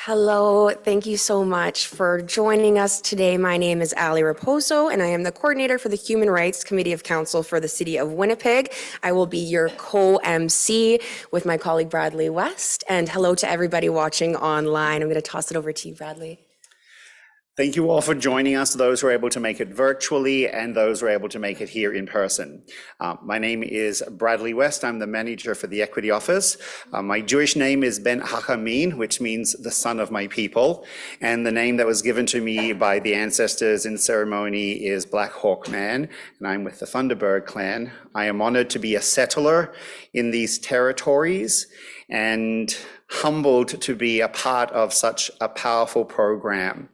Hello, thank you so much for joining us today. My name is Ali Raposo, and I am the coordinator for the Human Rights Committee of Council for the City of Winnipeg. I will be your co-MC with my colleague Bradley West. And hello to everybody watching online. I'm going to toss it over to you, Bradley. Thank you all for joining us, those who are able to make it virtually and those who are able to make it here in person. My name is Bradley West. I'm the manager for the Equity Office. My Jewish name is Ben Hakamin, which means the son of my people. And the name that was given to me by the ancestors in ceremony is Black Hawk Man, and I'm with the Thunderbird clan. I am honored to be a settler in these territories and humbled to be a part of such a powerful program.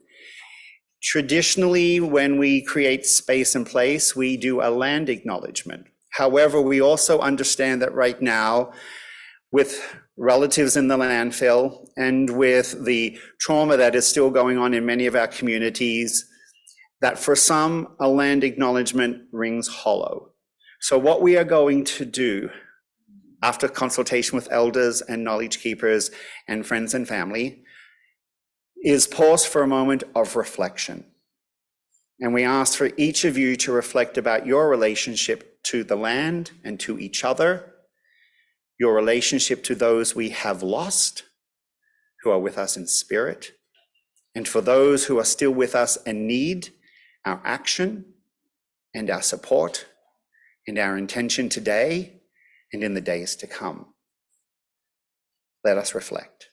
Traditionally, when we create space and place, we do a land acknowledgement. However, we also understand that right now, with relatives in the landfill and with the trauma that is still going on in many of our communities, that for some, a land acknowledgement rings hollow. So what we are going to do, after consultation with elders and knowledge keepers and friends and family, is pause for a moment of reflection. And we ask for each of you to reflect about your relationship to the land and to each other, your relationship to those we have lost, who are with us in spirit, and for those who are still with us and need our action and our support and our intention today and in the days to come. Let us reflect.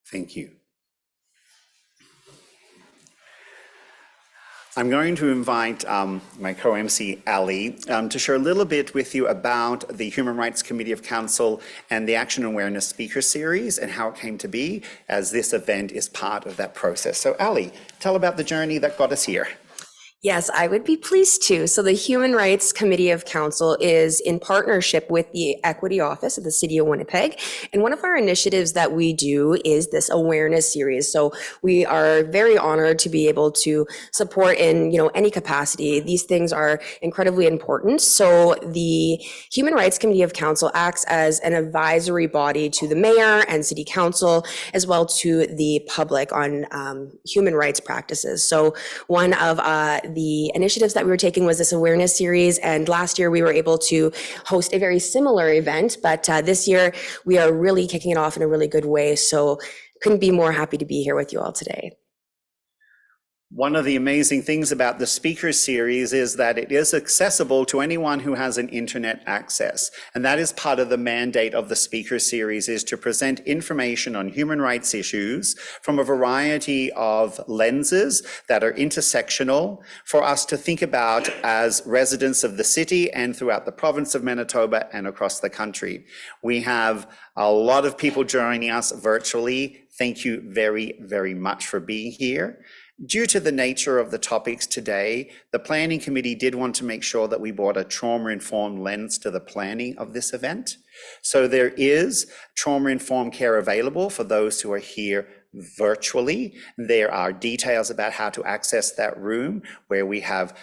Thank you. I'm going to invite my co-MC, Ali, to share a little bit with you about the Human Rights Committee of Council and the Action and Awareness Speaker Series and how it came to be, as this event is part of that process. So Ali, tell about the journey that got us here. Yes, I would be pleased to. So the Human Rights Committee of Council is in partnership with the Equity Office of the City of Winnipeg. And one of our initiatives that we do is this awareness series. So we are very honored to be able to support in, any capacity. These things are incredibly important. So the Human Rights Committee of Council acts as an advisory body to the mayor and city council, as well to the public on human rights practices. So one of the initiatives that we were taking was this awareness series, and last year we were able to host a very similar event, but this year we are really kicking it off in a really good way, so couldn't be more happy to be here with you all today. One of the amazing things about the speaker series is that it is accessible to anyone who has an internet access. And that is part of the mandate of the speaker series, is to present information on human rights issues from a variety of lenses that are intersectional for us to think about as residents of the city and throughout the province of Manitoba and across the country. We have a lot of people joining us virtually. Thank you very, very much for being here. Due to the nature of the topics today, the Planning Committee did want to make sure that we brought a trauma-informed lens to the planning of this event. So there is trauma-informed care available for those who are here virtually. There are details about how to access that room, where we have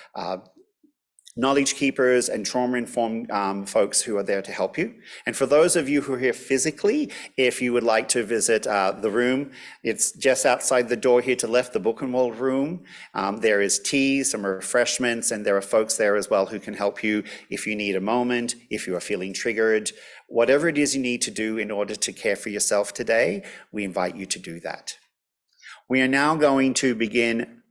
knowledge keepers and trauma-informed folks who are there to help you. And for those of you who are here physically, if you would like to visit the room, it's just outside the door here to left, the Book and Wall room. There is tea, some refreshments, and there are folks there as well who can help you if you need a moment, if you are feeling triggered. Whatever it is you need to do in order to care for yourself today, we invite you to do that. We are now going to begin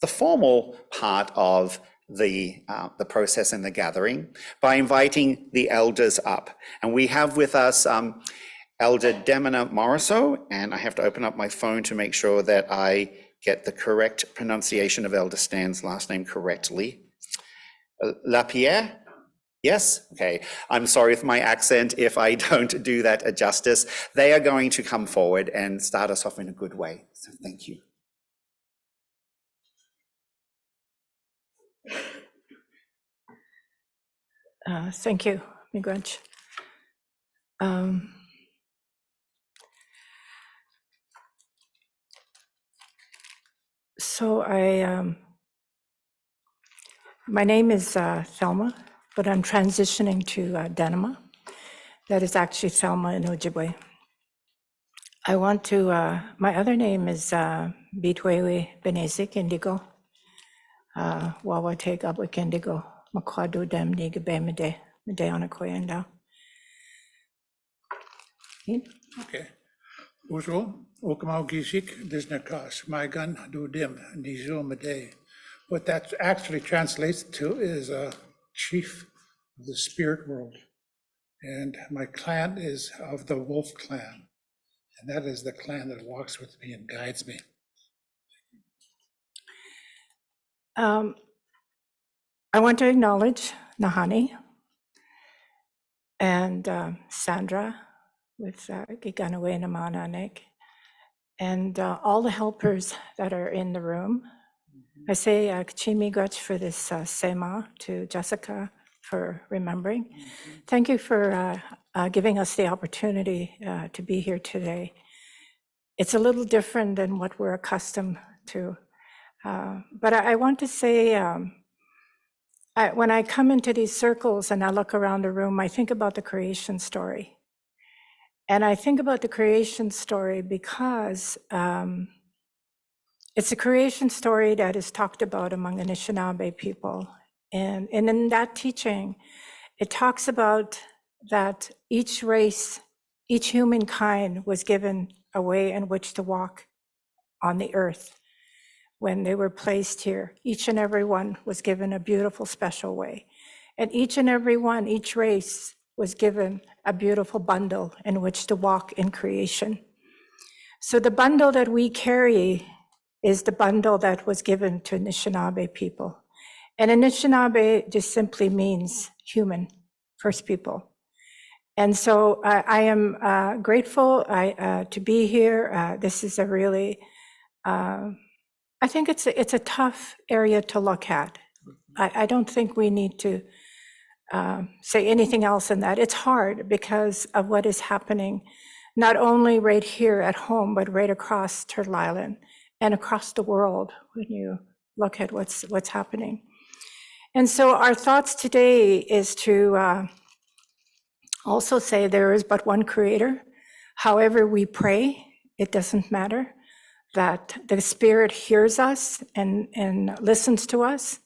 the formal part of the process and the gathering by inviting the elders up. And we have with us Elder Demina Morisseau, and I have to open up my phone to make sure that I get the correct pronunciation of Elder Stan's last name correctly. Lapierre? Yes? Okay. I'm sorry if my accent, if I don't do that justice. They are going to come forward and start us off in a good way. So thank you. Thank you, Miigwech. So my name is Thelma, but I'm transitioning to Denema. That is actually Thelma in Ojibwe. I want to, my other name is Bitwewe Benezik Indigo, Wawate Gabwik Indigo, Makwadu Dem Nigabe Mede, Medeana Koyenda. Okay. Bonjour, Okamau Gisik, Disnakas, Maigan, Dudim, Nizu Mede. What that actually translates to is a chief of the spirit world. And my clan is of the Wolf clan. And that is the clan that walks with me and guides me. I want to acknowledge Nahani and Sandra with Giganawe Namananek and all the helpers that are in the room. I say Kachimi Gach for this Sema, to Jessica for remembering. Thank you for giving us the opportunity to be here today. It's a little different than what we're accustomed to. But I want to say, when I come into these circles and I look around the room, I think about the creation story. And I think about the creation story because it's a creation story that is talked about among Anishinaabe people. And in that teaching, it talks about that each race, each humankind was given a way in which to walk on the earth when they were placed here. Each and every one was given a beautiful, special way. And each and every one, each race was given a beautiful bundle in which to walk in creation. So the bundle that we carry is the bundle that was given to Anishinaabe people. And Anishinaabe just simply means human, First People. And so I am grateful to be here. This is a really, I think it's a tough area to look at. I don't think we need to say anything else in that. It's hard because of what is happening, not only right here at home, but right across Turtle Island and across the world when you look at what's happening. And so our thoughts today is to also say there is but one creator. However we pray, it doesn't matter, that the Spirit hears us and listens to us.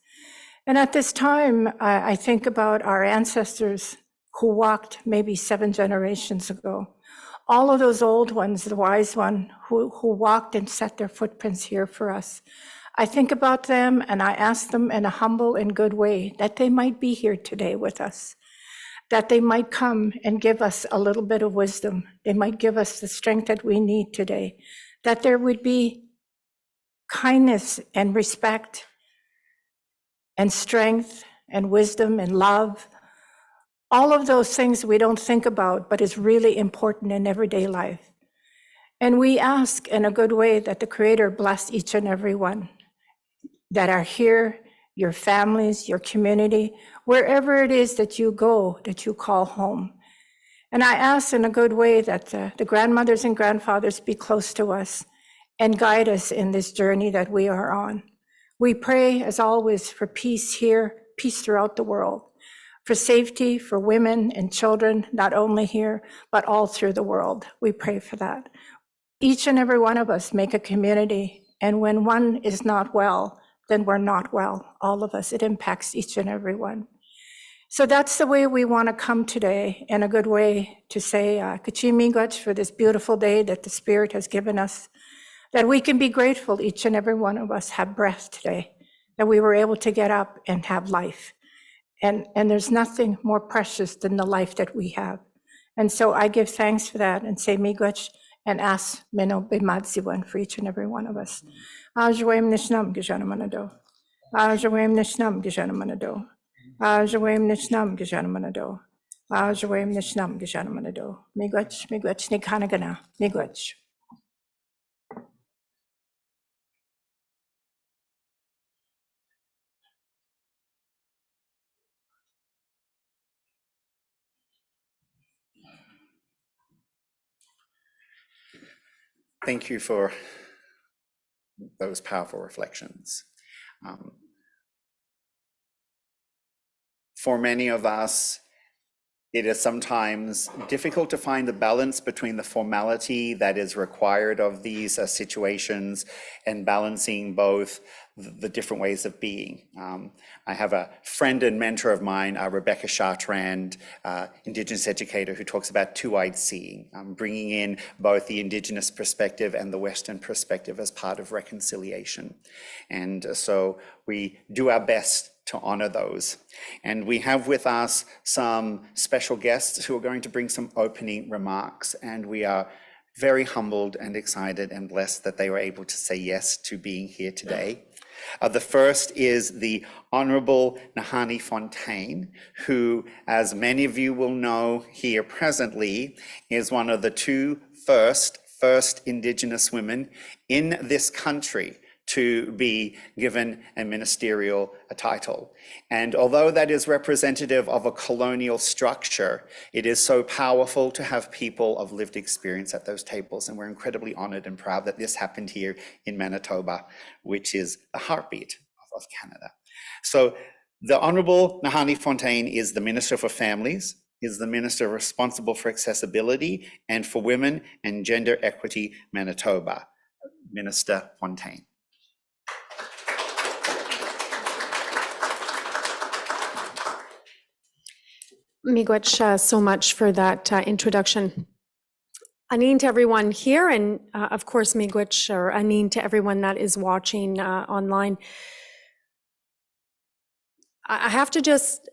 And at this time, I think about our ancestors who walked maybe 7 generations ago. All of those old ones, the wise one who walked and set their footprints here for us. I think about them and I ask them in a humble and good way that they might be here today with us, that they might come and give us a little bit of wisdom. They might give us the strength that we need today, that there would be kindness and respect and strength and wisdom and love. All of those things we don't think about, but is really important in everyday life. And we ask in a good way that the Creator bless each and every one that are here, your families, your community, wherever it is that you go, that you call home. And I ask in a good way that the grandmothers and grandfathers be close to us and guide us in this journey that we are on. We pray, as always, for peace here, peace throughout the world, for safety for women and children, not only here, but all through the world. We pray for that. Each and every one of us make a community, and when one is not well, then we're not well, all of us. It impacts each and every one. So that's the way we want to come today, in a good way, to say Kachimi Gach for this beautiful day that the Spirit has given us, that we can be grateful each and every one of us have breath today, that we were able to get up and have life. And there's nothing more precious than the life that we have. And so I give thanks for that and say miigwech and ask Mino Bimadziwan for each and every one of us. Ajawem Nishnam Gijanamanado. Ajawem Nishnam Gijanamanado. Ajawem Nishnam Gijanamanado. Ajawem Nishnam Gijanamanado. Miigwech, miigwech, Nikanagana, miigwech. Thank you for those powerful reflections. For many of us, it is sometimes difficult to find the balance between the formality that is required of these situations and balancing both the different ways of being. I have a friend and mentor of mine, Rebecca Chartrand, Indigenous educator, who talks about two-eyed seeing, bringing in both the Indigenous perspective and the Western perspective as part of reconciliation. And so we do our best to honor those. And we have with us some special guests who are going to bring some opening remarks, and we are very humbled and excited and blessed that they were able to say yes to being here today. The first is the Honorable Nahanni Fontaine, who, as many of you will know here presently, is one of the two first Indigenous women in this country to be given a ministerial title. And although that is representative of a colonial structure, it is so powerful to have people of lived experience at those tables. And we're incredibly honored and proud that this happened here in Manitoba, which is the heartbeat of Canada. So the Honorable Nahanni Fontaine is the Minister for Families, is the Minister responsible for accessibility and for women and gender equity Manitoba. Minister Fontaine. Miigwech so much for that introduction. Anin to everyone here, and of course miigwech or anin to everyone that is watching online. I have to just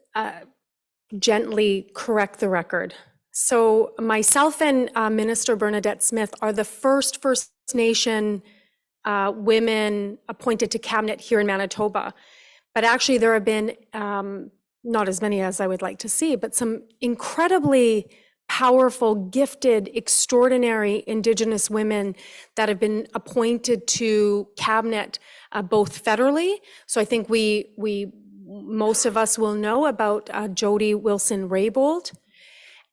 gently correct the record. So myself and Minister Bernadette Smith are the first First Nation women appointed to cabinet here in Manitoba. But actually there have been not as many as I would like to see, but some incredibly powerful, gifted, extraordinary Indigenous women that have been appointed to cabinet, both federally. So I think most of us will know about Jody Wilson-Raybould.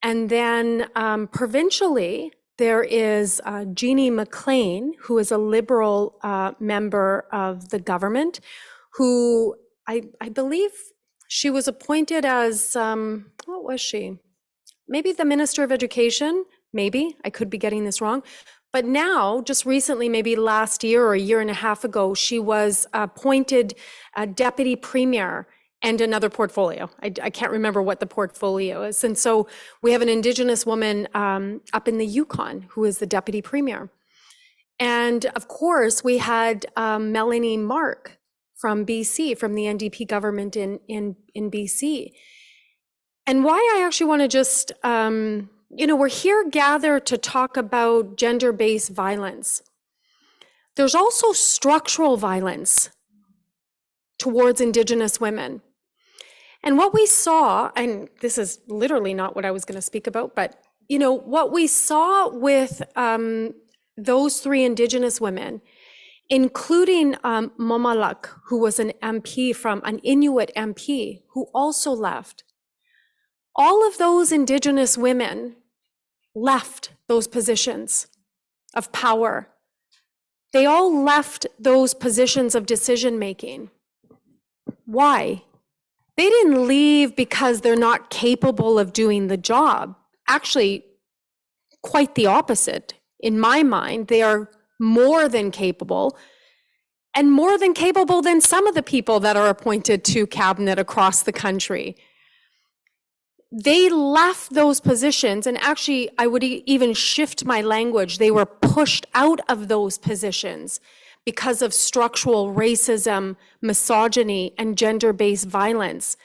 And then provincially, there is Jeannie McLean, who is a Liberal member of the government, who I believe she was appointed as, what was she? Maybe the Minister of Education, maybe, I could be getting this wrong. But now, just recently, maybe last year or a year and a half ago, she was appointed Deputy Premier and another portfolio. I can't remember what the portfolio is. And so we have an Indigenous woman up in the Yukon who is the Deputy Premier. And of course, we had Melanie Mark from BC, from the NDP government in BC. And why I actually want to just, we're here gathered to talk about gender-based violence. There's also structural violence towards Indigenous women. And what we saw, and this is literally not what I was going to speak about, but what we saw with those three Indigenous women, including Momalak, who was an MP an Inuit MP, who also left. All of those Indigenous women left those positions of power. They all left those positions of decision-making. Why? They didn't leave because they're not capable of doing the job. Actually, quite the opposite. In my mind, they are more than capable, and more than capable than some of the people that are appointed to cabinet across the country. they left those positions, and actually I would even shift my language. They were pushed out of those positions because of structural racism, misogyny, and gender-based violence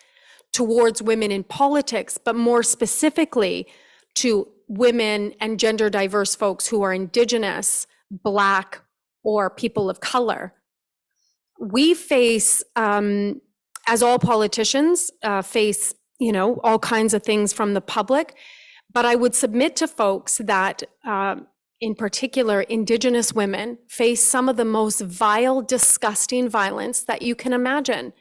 towards women in politics, but more specifically to women and gender diverse folks who are Indigenous, Black, or people of color. We face, as all politicians face, all kinds of things from the public, but I would submit to folks that in particular, Indigenous women face some of the most vile, disgusting violence that you can imagine,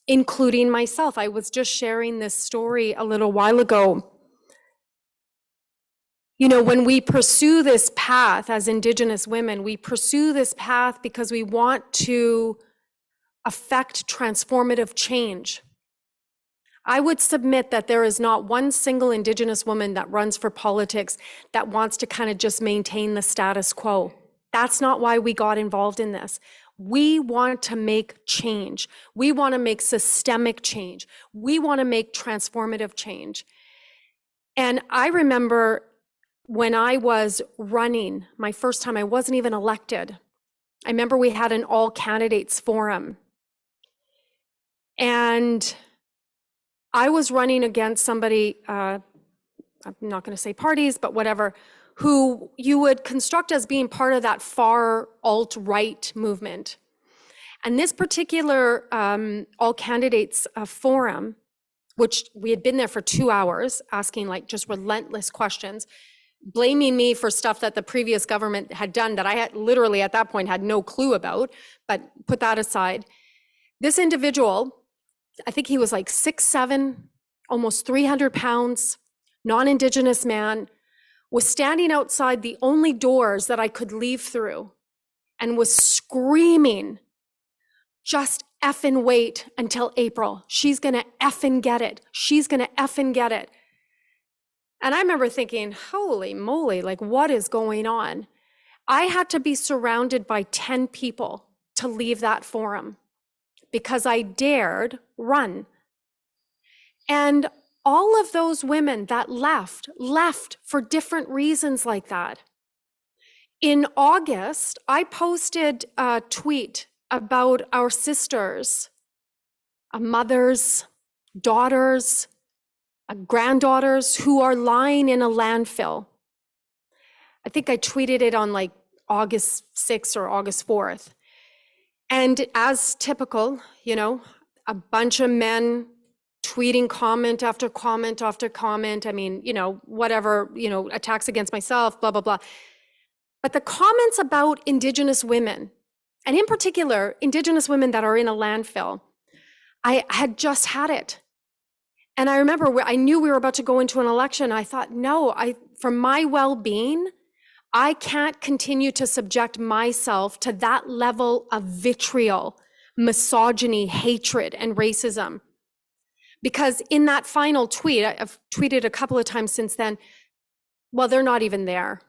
including myself. I was just sharing this story a little while ago. When we pursue this path as Indigenous women, we pursue this path because we want to affect transformative change. I would submit that there is not one single Indigenous woman that runs for politics that wants to kind of just maintain the status quo. That's not why we got involved in this. We want to make change. We want to make systemic change. We want to make transformative change. And I remember when I was running, my first time, I wasn't even elected. I remember we had an all candidates forum. And I was running against somebody, I'm not going to say parties, but whatever, who you would construct as being part of that far alt-right movement. And this particular all candidates forum, which we had been there for 2 hours asking like just relentless questions, blaming me for stuff that the previous government had done that I had literally at that point had no clue about, but put that aside. This individual, I think he was like 6'7", almost 300 pounds, non-Indigenous man, was standing outside the only doors that I could leave through and was screaming, just effing wait until April. She's gonna effing get it. She's gonna effing get it. And I remember thinking, holy moly, like what is going on? I had to be surrounded by 10 people to leave that forum because I dared run. And all of those women that left for different reasons like that. In August, I posted a tweet about our sisters, mothers, daughters, granddaughters who are lying in a landfill. I think I tweeted it on like August 6th or August 4th. And as typical, a bunch of men tweeting comment after comment after comment. I mean, whatever, attacks against myself, blah, blah, blah. But the comments about Indigenous women, and in particular, Indigenous women that are in a landfill, I had just had it. And I remember I knew we were about to go into an election. I thought, no, for my well-being, I can't continue to subject myself to that level of vitriol, misogyny, hatred, and racism. Because in that final tweet, I've tweeted a couple of times since then, well, they're not even there.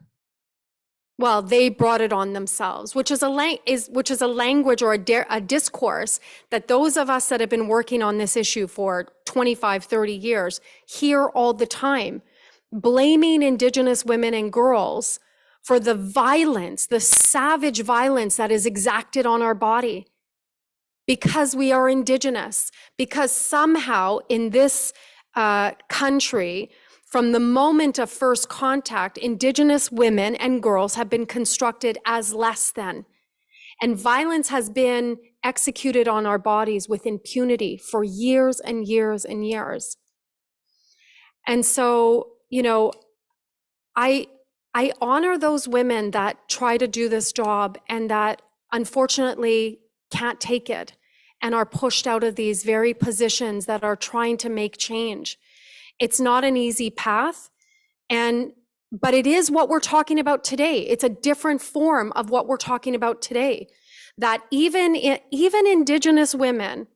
Well, they brought it on themselves, which is a language or a discourse that those of us that have been working on this issue for 25, 30 years hear all the time, blaming Indigenous women and girls for the violence, the savage violence that is exacted on our body because we are Indigenous, because somehow in this country, from the moment of first contact, Indigenous women and girls have been constructed as less than. And violence has been executed on our bodies with impunity for years and years and years. And so, I honor those women that try to do this job and that unfortunately can't take it and are pushed out of these very positions that are trying to make change. It's not an easy path, but it is what we're talking about today. It's a different form of what we're talking about today. That even Indigenous women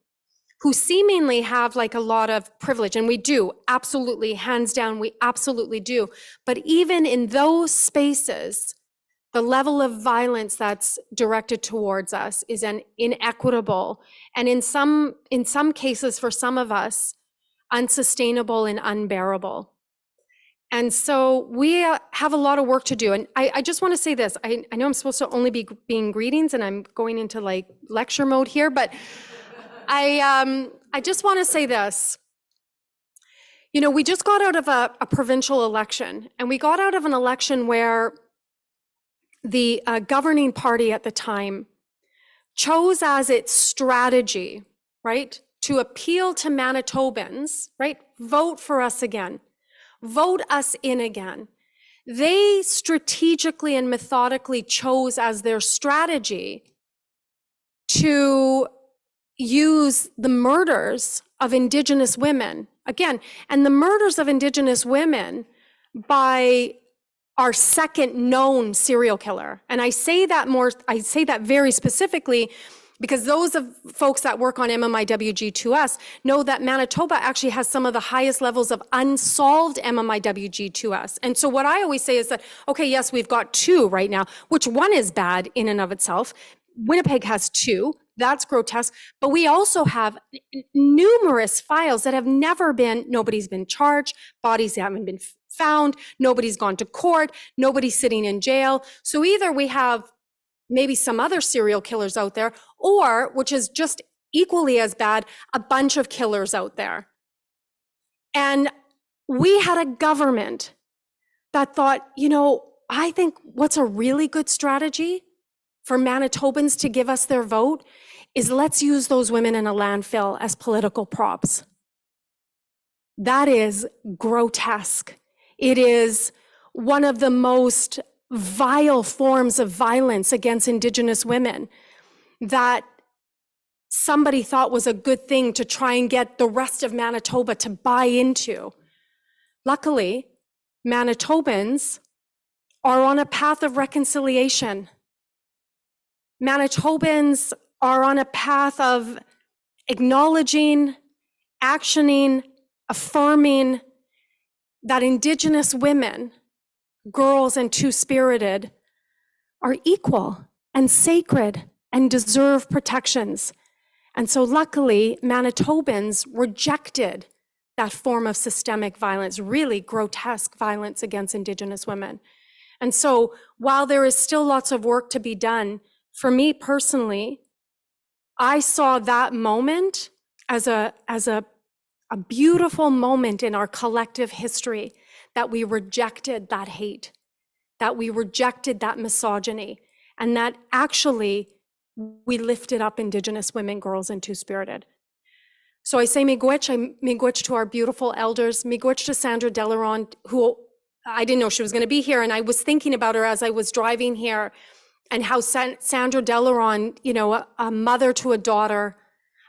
who seemingly have like a lot of privilege, and we do, absolutely, hands down, we absolutely do. But even in those spaces, the level of violence that's directed towards us is inequitable. And in some cases, for some of us, unsustainable and unbearable. And so we have a lot of work to do. And I just want to say this. I know I'm supposed to only be being greetings and I'm going into like lecture mode here, but I just want to say this. You know, we just got out of a provincial election, and we got out of an election where the governing party at the time chose as its strategy, right, to appeal to Manitobans, right, vote for us again. Vote us in again. They strategically and methodically chose as their strategy to use the murders of Indigenous women, again, and the murders of Indigenous women by our second known serial killer. And I say that very specifically because those of folks that work on MMIWG2S know that Manitoba actually has some of the highest levels of unsolved MMIWG2S. And so what I always say is that, okay, yes, we've got 2 right now, which one is bad in and of itself. Winnipeg has 2, that's grotesque, but we also have numerous files that have never been, nobody's been charged, bodies haven't been found, nobody's gone to court, nobody's sitting in jail. So either we have maybe some other serial killers out there, or, which is just equally as bad, a bunch of killers out there. And we had a government that thought, you know, I think what's a really good strategy for Manitobans to give us their vote is let's use those women in a landfill as political props. That is grotesque. It is one of the most vile forms of violence against Indigenous women that somebody thought was a good thing to try and get the rest of Manitoba to buy into. Luckily, Manitobans are on a path of reconciliation. Manitobans are on a path of acknowledging, actioning, affirming that Indigenous women, girls and two-spirited, are equal and sacred and deserve protections. And so luckily, Manitobans rejected that form of systemic violence, really grotesque violence against Indigenous women. And so while there is still lots of work to be done, for me personally, I saw that moment as a beautiful moment in our collective history, that we rejected that hate, that we rejected that misogyny, and that actually we lifted up Indigenous women, girls, and two-spirited. So I say miigwech to our beautiful elders, miigwech to Sandra Delaron, who I didn't know she was going to be here, and I was thinking about her as I was driving here, and how Sandra Delaron, you know, a mother to a daughter,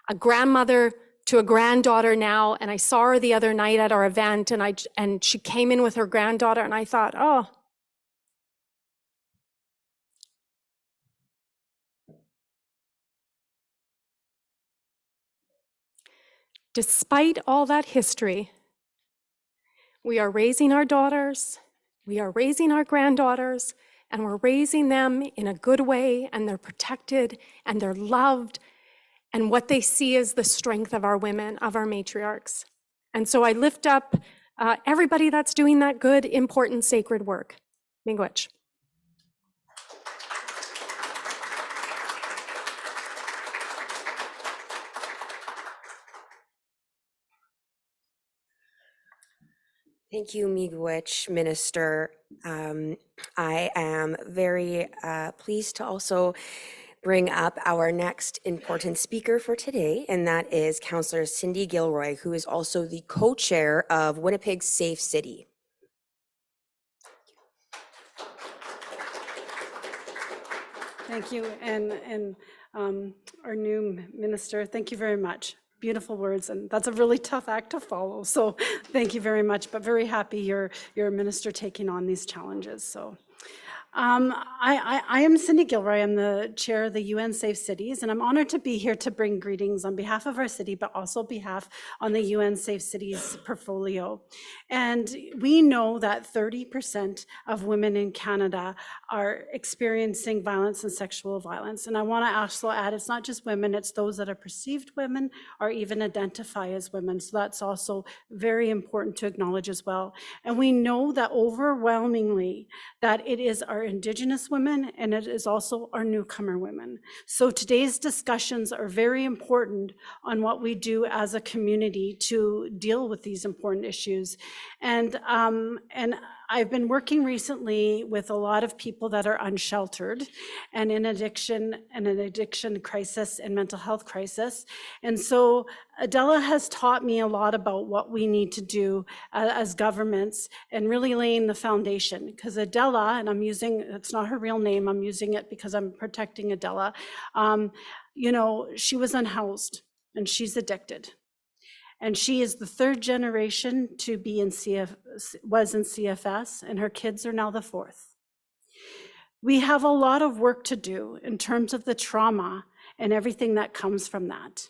a grandmother to a granddaughter now, and I saw her the other night at our event, and she came in with her granddaughter, and I thought, oh, despite all that history, we are raising our daughters, we are raising our granddaughters, and we're raising them in a good way, and they're protected, and they're loved, and what they see is the strength of our women, of our matriarchs. And so I lift up everybody that's doing that good, important, sacred work. Miigwech. Thank you, miigwech, Minister. I am very pleased to also bring up our next important speaker for today, and that is Councillor Cindy Gilroy, who is also the co-chair of Winnipeg Safe City. Thank you, and our new minister, thank you very much. Beautiful words, and that's a really tough act to follow, so thank you very much, but very happy you're a minister taking on these challenges. So I am Cindy Gilroy. I'm the chair of the UN Safe Cities, and I'm honored to be here to bring greetings on behalf of our city, but also behalf on the UN Safe Cities portfolio. And we know that 30% of women in Canada are experiencing violence and sexual violence. And I want to also add, it's not just women, it's those that are perceived women or even identify as women. So that's also very important to acknowledge as well. And we know that overwhelmingly that it is our Indigenous women and it is also our newcomer women. So today's discussions are very important on what we do as a community to deal with these important issues. And I've been working recently with a lot of people that are unsheltered and in addiction and an addiction crisis and mental health crisis. And so Adela has taught me a lot about what we need to do as governments and really laying the foundation. Because Adela, and I'm using, it's not her real name, I'm using it because I'm protecting Adela, you know, she was unhoused and she's addicted. And she is the third generation to be in was in CFS, and her kids are now the fourth. We have a lot of work to do in terms of the trauma and everything that comes from that.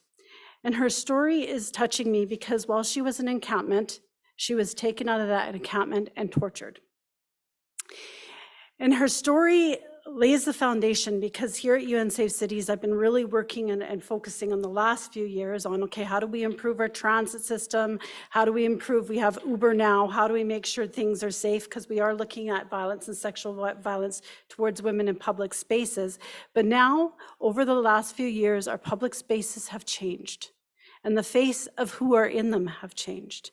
And her story is touching me because while she was in encampment, she was taken out of that encampment and tortured. And her story lays the foundation because here at UN Safe Cities, I've been really working and focusing on the last few years on, okay, how do we improve our transit system? How do we improve, we have Uber now, how do we make sure things are safe? Because we are looking at violence and sexual violence towards women in public spaces. But now, over the last few years, our public spaces have changed. And the face of who are in them have changed.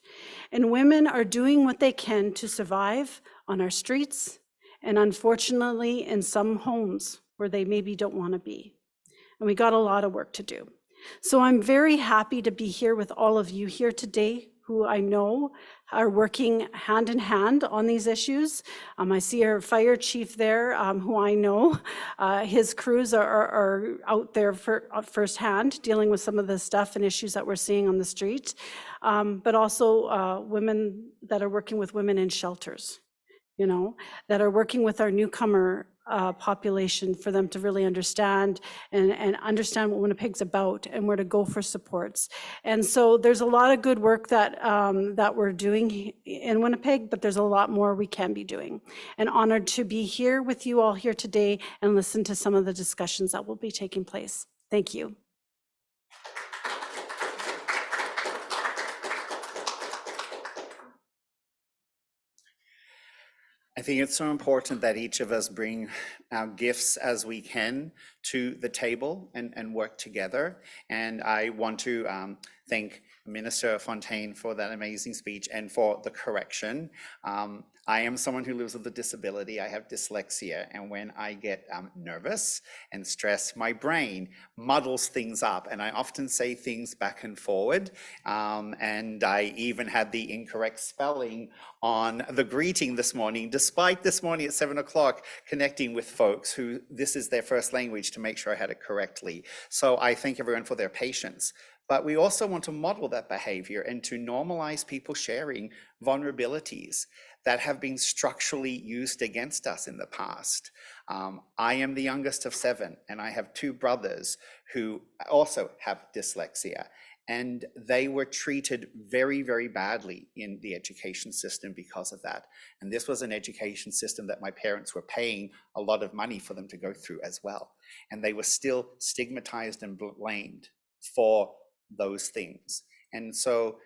And women are doing what they can to survive on our streets, and unfortunately in some homes where they maybe don't want to be. And we got a lot of work to do. So I'm very happy to be here with all of you here today who I know are working hand in hand on these issues. I see our fire chief there, who I know. His crews are out there firsthand dealing with some of the stuff and issues that we're seeing on the street, but also women that are working with women in shelters, you know, that are working with our newcomer population for them to really understand and understand what Winnipeg's about and where to go for supports. And so there's a lot of good work that that we're doing in Winnipeg, but there's a lot more we can be doing. And honored to be here with you all here today and listen to some of the discussions that will be taking place. Thank you. I think it's so important that each of us bring our gifts as we can to the table and work together. And I want to thank Minister Fontaine for that amazing speech and for the correction. I am someone who lives with a disability. I have dyslexia, and when I get nervous and stressed, my brain muddles things up, and I often say things back and forward. And I even had the incorrect spelling on the greeting this morning, despite this morning at 7 o'clock connecting with folks who this is their first language to make sure I had it correctly. So I thank everyone for their patience. But we also want to model that behavior and to normalize people sharing vulnerabilities that have been structurally used against us in the past. I am the youngest of 7, and I have 2 brothers who also have dyslexia. And they were treated very, very badly in the education system because of that. And this was an education system that my parents were paying a lot of money for them to go through as well. And they were still stigmatized and blamed for those things. And so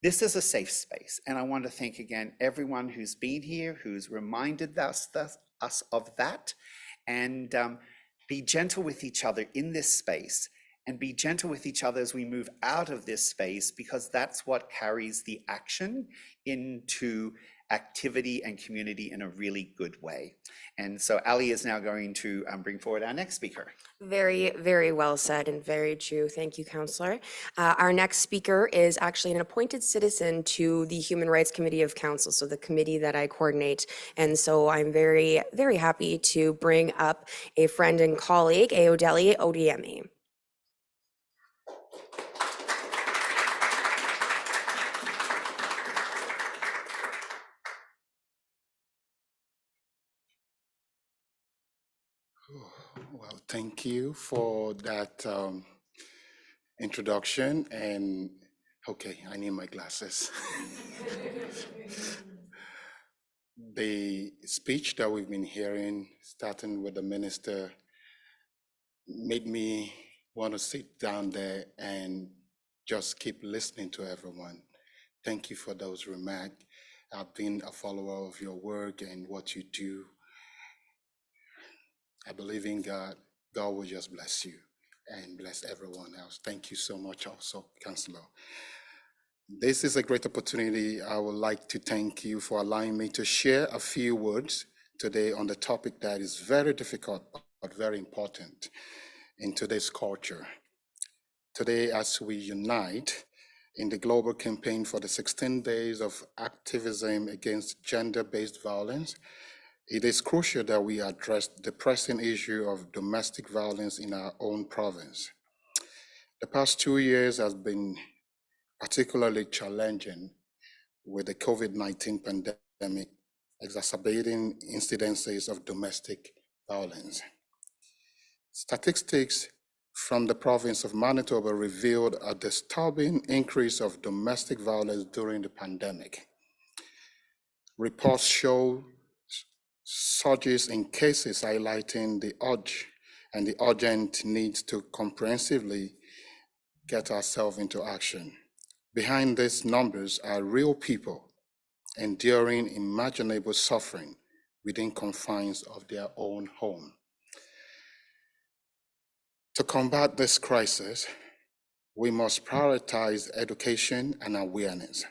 this is a safe space. And I want to thank again everyone who's been here, who's reminded us of that, and be gentle with each other in this space. And be gentle with each other as we move out of this space, because that's what carries the action into activity and community in a really good way. And so Ali is now going to bring forward our next speaker. Very, very well said and very true. Thank you, Councillor. Our next speaker is actually an appointed citizen to the Human Rights Committee of Council, so the committee that I coordinate. And so I'm very, very happy to bring up a friend and colleague, Ayodele Odiemi. Well, thank you for that introduction. And okay, I need my glasses. The speech that we've been hearing, starting with the minister, made me want to sit down there and just keep listening to everyone. Thank you for those remarks. I've been a follower of your work and what you do. I believe in God. God will just bless you and bless everyone else. Thank you so much also, Councillor. This is a great opportunity. I would like to thank you for allowing me to share a few words today on the topic that is very difficult but very important in today's culture. Today, as we unite in the global campaign for the 16 days of activism against gender-based violence, it is crucial that we address the pressing issue of domestic violence in our own province. The past 2 years has been particularly challenging with the COVID-19 pandemic exacerbating incidences of domestic violence. Statistics from the province of Manitoba revealed a disturbing increase of domestic violence during the pandemic. Reports show surges in cases highlighting the urge and the urgent need to comprehensively get ourselves into action. Behind these numbers are real people enduring unimaginable suffering within confines of their own home. To combat this crisis, we must prioritize education and awareness.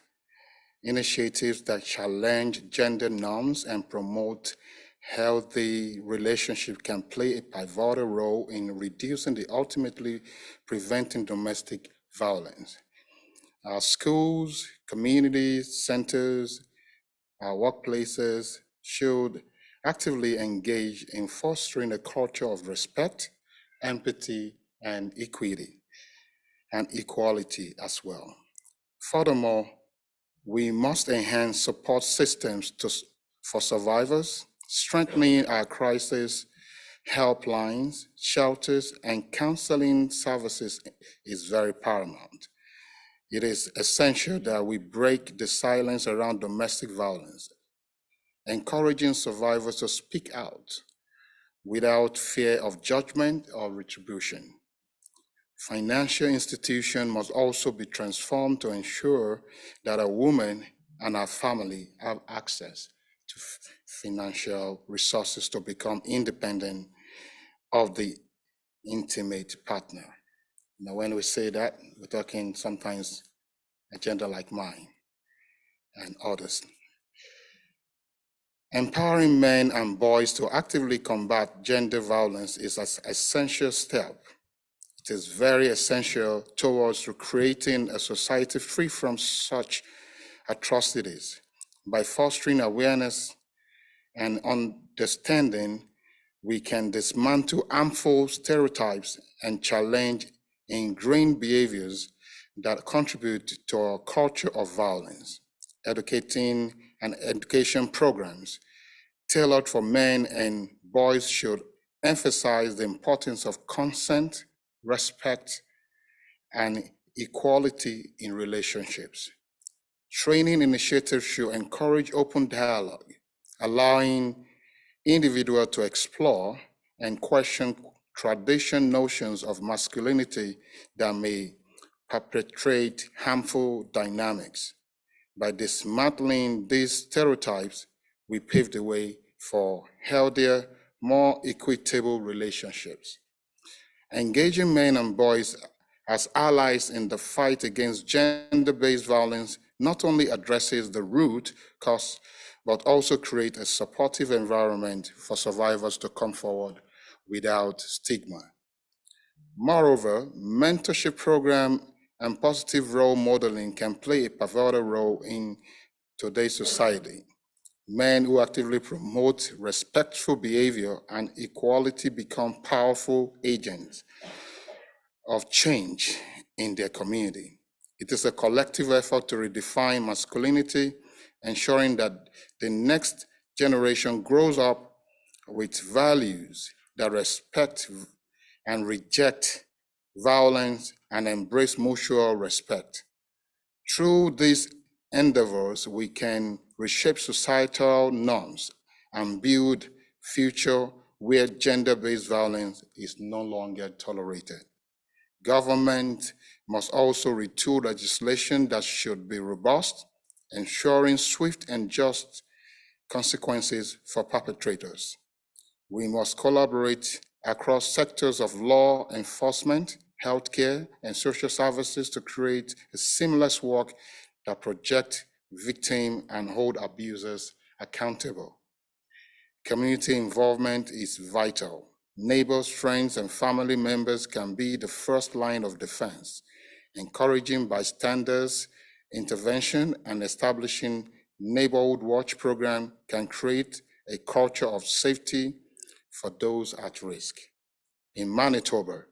Initiatives that challenge gender norms and promote healthy relationships can play a pivotal role in reducing the ultimately preventing domestic violence. Our schools, communities, centers, our workplaces should actively engage in fostering a culture of respect, empathy, and equity, and equality as well. Furthermore, we must enhance support systems for survivors, strengthening our crisis helplines, shelters, and counseling services is very paramount. It is essential that we break the silence around domestic violence, encouraging survivors to speak out without fear of judgment or retribution. Financial institutions must also be transformed to ensure that a woman and her family have access to financial resources to become independent of the intimate partner. Now, when we say that, we're talking sometimes a gender like mine and others. Empowering men and boys to actively combat gender violence is an essential step. It is very essential towards creating a society free from such atrocities. By fostering awareness and understanding, we can dismantle harmful stereotypes and challenge ingrained behaviors that contribute to our culture of violence. Educating and education programs tailored for men and boys should emphasize the importance of consent, respect, and equality in relationships. Training initiatives should encourage open dialogue, allowing individuals to explore and question traditional notions of masculinity that may perpetrate harmful dynamics. By dismantling these stereotypes, we pave the way for healthier, more equitable relationships. Engaging men and boys as allies in the fight against gender-based violence not only addresses the root cause, but also creates a supportive environment for survivors to come forward without stigma. Moreover, mentorship program and positive role modeling can play a pivotal role in today's society. Men who actively promote respectful behavior and equality become powerful agents of change in their community. It is a collective effort to redefine masculinity, ensuring that the next generation grows up with values that respect and reject violence and embrace mutual respect. Through these endeavors, we can reshape societal norms and build future where gender-based violence is no longer tolerated. Government must also retool legislation that should be robust, ensuring swift and just consequences for perpetrators. We must collaborate across sectors of law enforcement, healthcare, and social services to create a seamless work that protect victims and hold abusers accountable. Community involvement is vital. Neighbors, friends, and family members can be the first line of defense. Encouraging bystanders intervention and establishing neighborhood watch program can create a culture of safety for those at risk. In Manitoba,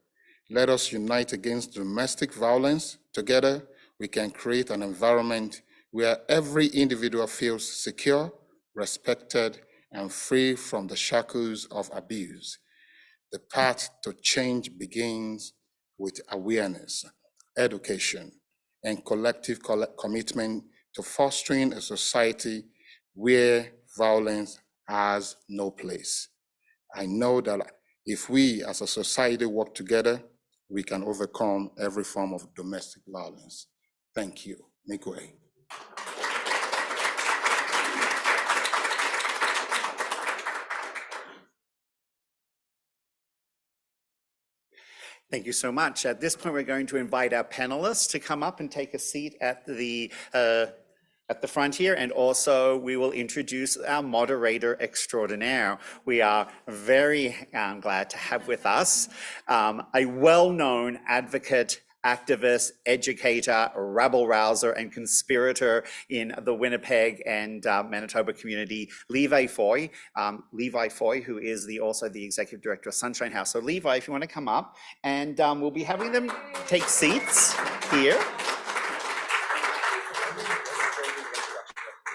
let us unite against domestic violence. Together, we can create an environment where every individual feels secure, respected, and free from the shackles of abuse. The path to change begins with awareness, education, and collective commitment to fostering a society where violence has no place. I know that if we as a society work together, we can overcome every form of domestic violence. Thank you. Mikwe. Thank you so much. At this point, we're going to invite our panelists to come up and take a seat at the front here, and also we will introduce our moderator extraordinaire. We are very glad to have with us a well-known advocate, activist, educator, rabble-rouser, and conspirator in the Winnipeg and Manitoba community, Levi Foy. Levi Foy, who is also the executive director of Sunshine House. So Levi, if you want to come up, and we'll be having them take seats here.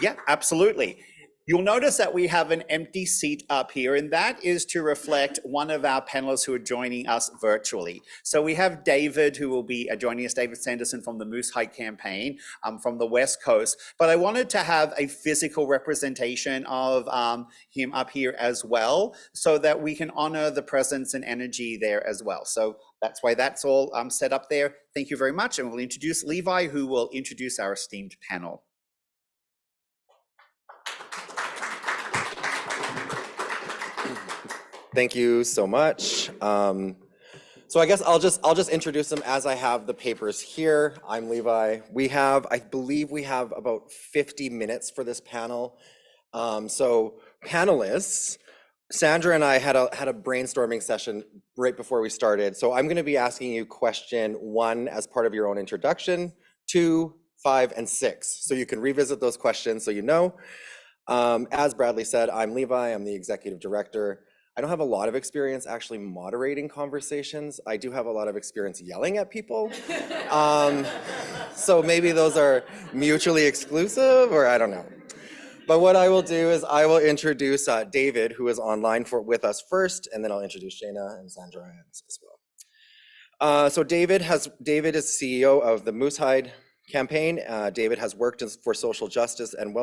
Yeah, absolutely. You'll notice that we have an empty seat up here, and that is to reflect one of our panelists who are joining us virtually. So we have David, who will be joining us, David Sanderson from the Moose Hike campaign from the West Coast. But I wanted to have a physical representation of him up here as well, so that we can honor the presence and energy there as well. So that's why that's all set up there. Thank you very much. And we'll introduce Levi, who will introduce our esteemed panel. Thank you so much. So I guess I'll just introduce them as I have the papers here. I'm Levi. I believe we have about 50 minutes for this panel. So panelists, Sandra and I had a brainstorming session right before we started. So I'm going to be asking you question 1 as part of your own introduction, 2, 5, and 6. So you can revisit those questions so you know. As Bradley said, I'm Levi. I'm the executive director. I don't have a lot of experience actually moderating conversations. I do have a lot of experience yelling at people. So maybe those are mutually exclusive, or I don't know. But what I will do is I will introduce David, who is online with us first, and then I'll introduce Shayna and Sandra as well. So David is CEO of the Moosehide campaign. David has worked for social justice and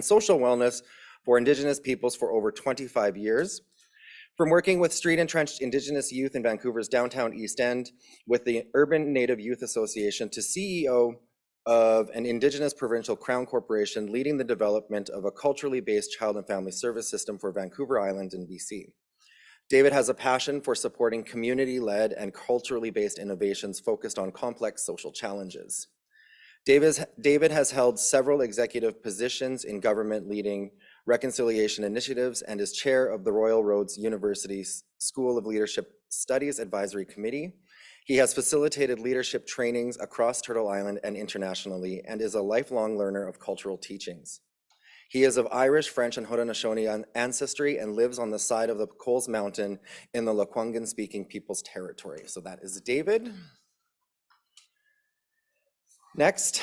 social wellness for Indigenous peoples for over 25 years. From working with street-entrenched Indigenous youth in Vancouver's downtown East End with the Urban Native Youth Association to CEO of an Indigenous provincial crown corporation leading the development of a culturally based child and family service system for Vancouver Island in BC. David has a passion for supporting community-led and culturally based innovations focused on complex social challenges. David has held several executive positions in government leading reconciliation initiatives and is chair of the Royal Roads University School of Leadership Studies Advisory Committee. He has facilitated leadership trainings across Turtle Island and internationally and is a lifelong learner of cultural teachings. He is of Irish, French, and Haudenosaunee ancestry and lives on the side of the Coles Mountain in the Lekwungen-speaking People's Territory. So that is David. Next,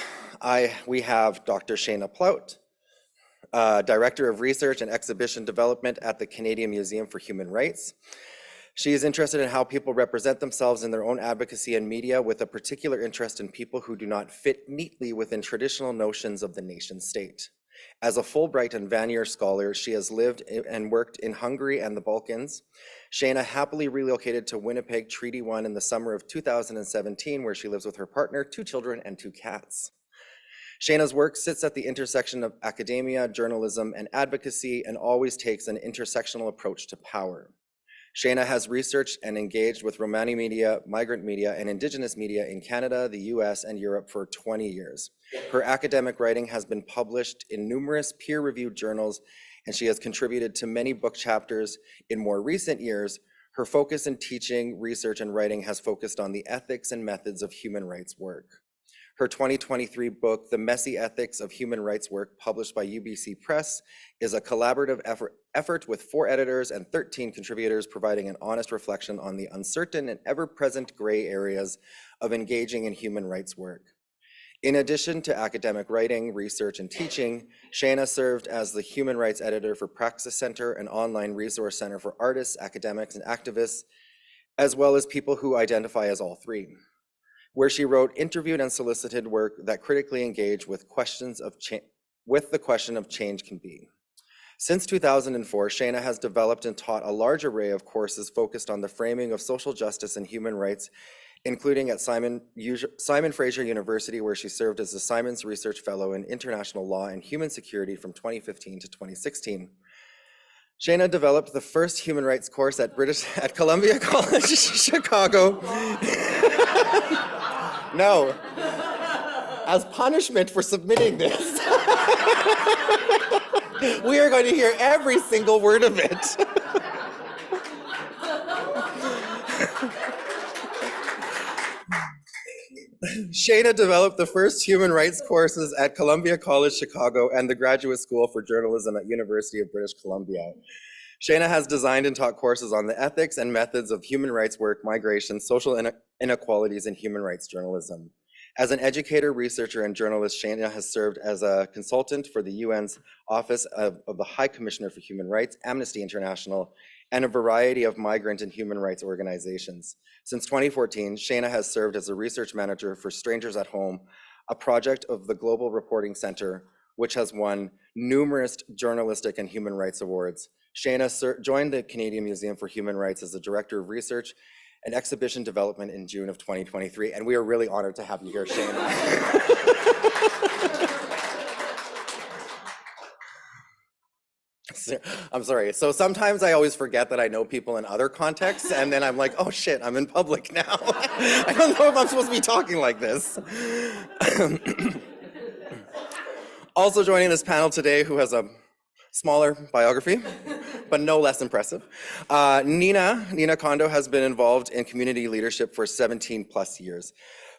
we have Dr. Shayna Plout, Director of Research and Exhibition Development at the Canadian Museum for Human Rights. She is interested in how people represent themselves in their own advocacy and media, with a particular interest in people who do not fit neatly within traditional notions of the nation state. As a Fulbright and Vanier scholar, she has lived and worked in Hungary and the Balkans. Shayna happily relocated to Winnipeg Treaty 1 in the summer of 2017, where she lives with her partner, 2 children, and 2 cats. Shayna's work sits at the intersection of academia, journalism, and advocacy, and always takes an intersectional approach to power. Shayna has researched and engaged with Romani media, migrant media, and Indigenous media in Canada, the US, and Europe for 20 years. Her academic writing has been published in numerous peer-reviewed journals, and she has contributed to many book chapters. In more recent years, her focus in teaching, research, and writing has focused on the ethics and methods of human rights work. Her 2023 book, The Messy Ethics of Human Rights Work, published by UBC Press, is a collaborative effort with 4 editors and 13 contributors, providing an honest reflection on the uncertain and ever-present gray areas of engaging in human rights work. In addition to academic writing, research, and teaching, Shayna served as the human rights editor for Praxis Center, an online resource center for artists, academics, and activists, as well as people who identify as all 3. Where she wrote interviewed and solicited work that critically engage with the question of change can be. Since 2004, Shayna has developed and taught a large array of courses focused on the framing of social justice and human rights, including at Simon Fraser University, where she served as the Simons Research Fellow in International Law and Human Security from 2015 to 2016. Shayna developed the first human rights course at Columbia College, Chicago. No, as punishment for submitting this, we are going to hear every single word of it. Shayna developed the first human rights courses at Columbia College, Chicago, and the Graduate School for Journalism at University of British Columbia. Shayna has designed and taught courses on the ethics and methods of human rights work, migration, social inequalities, and human rights journalism. As an educator, researcher, and journalist, Shayna has served as a consultant for the UN's Office of the High Commissioner for Human Rights, Amnesty International, and a variety of migrant and human rights organizations. Since 2014, Shayna has served as a research manager for Strangers at Home, a project of the Global Reporting Center, which has won numerous journalistic and human rights awards. Shayna joined the Canadian Museum for Human Rights as the Director of Research and Exhibition Development in June of 2023, and we are really honored to have you here, Shayna. I'm sorry. So sometimes I always forget that I know people in other contexts, and then I'm like, oh shit, I'm in public now. I don't know if I'm supposed to be talking like this. Also joining this panel today, who has a smaller biography, but no less impressive. Nina Kondo has been involved in community leadership for 17 plus years.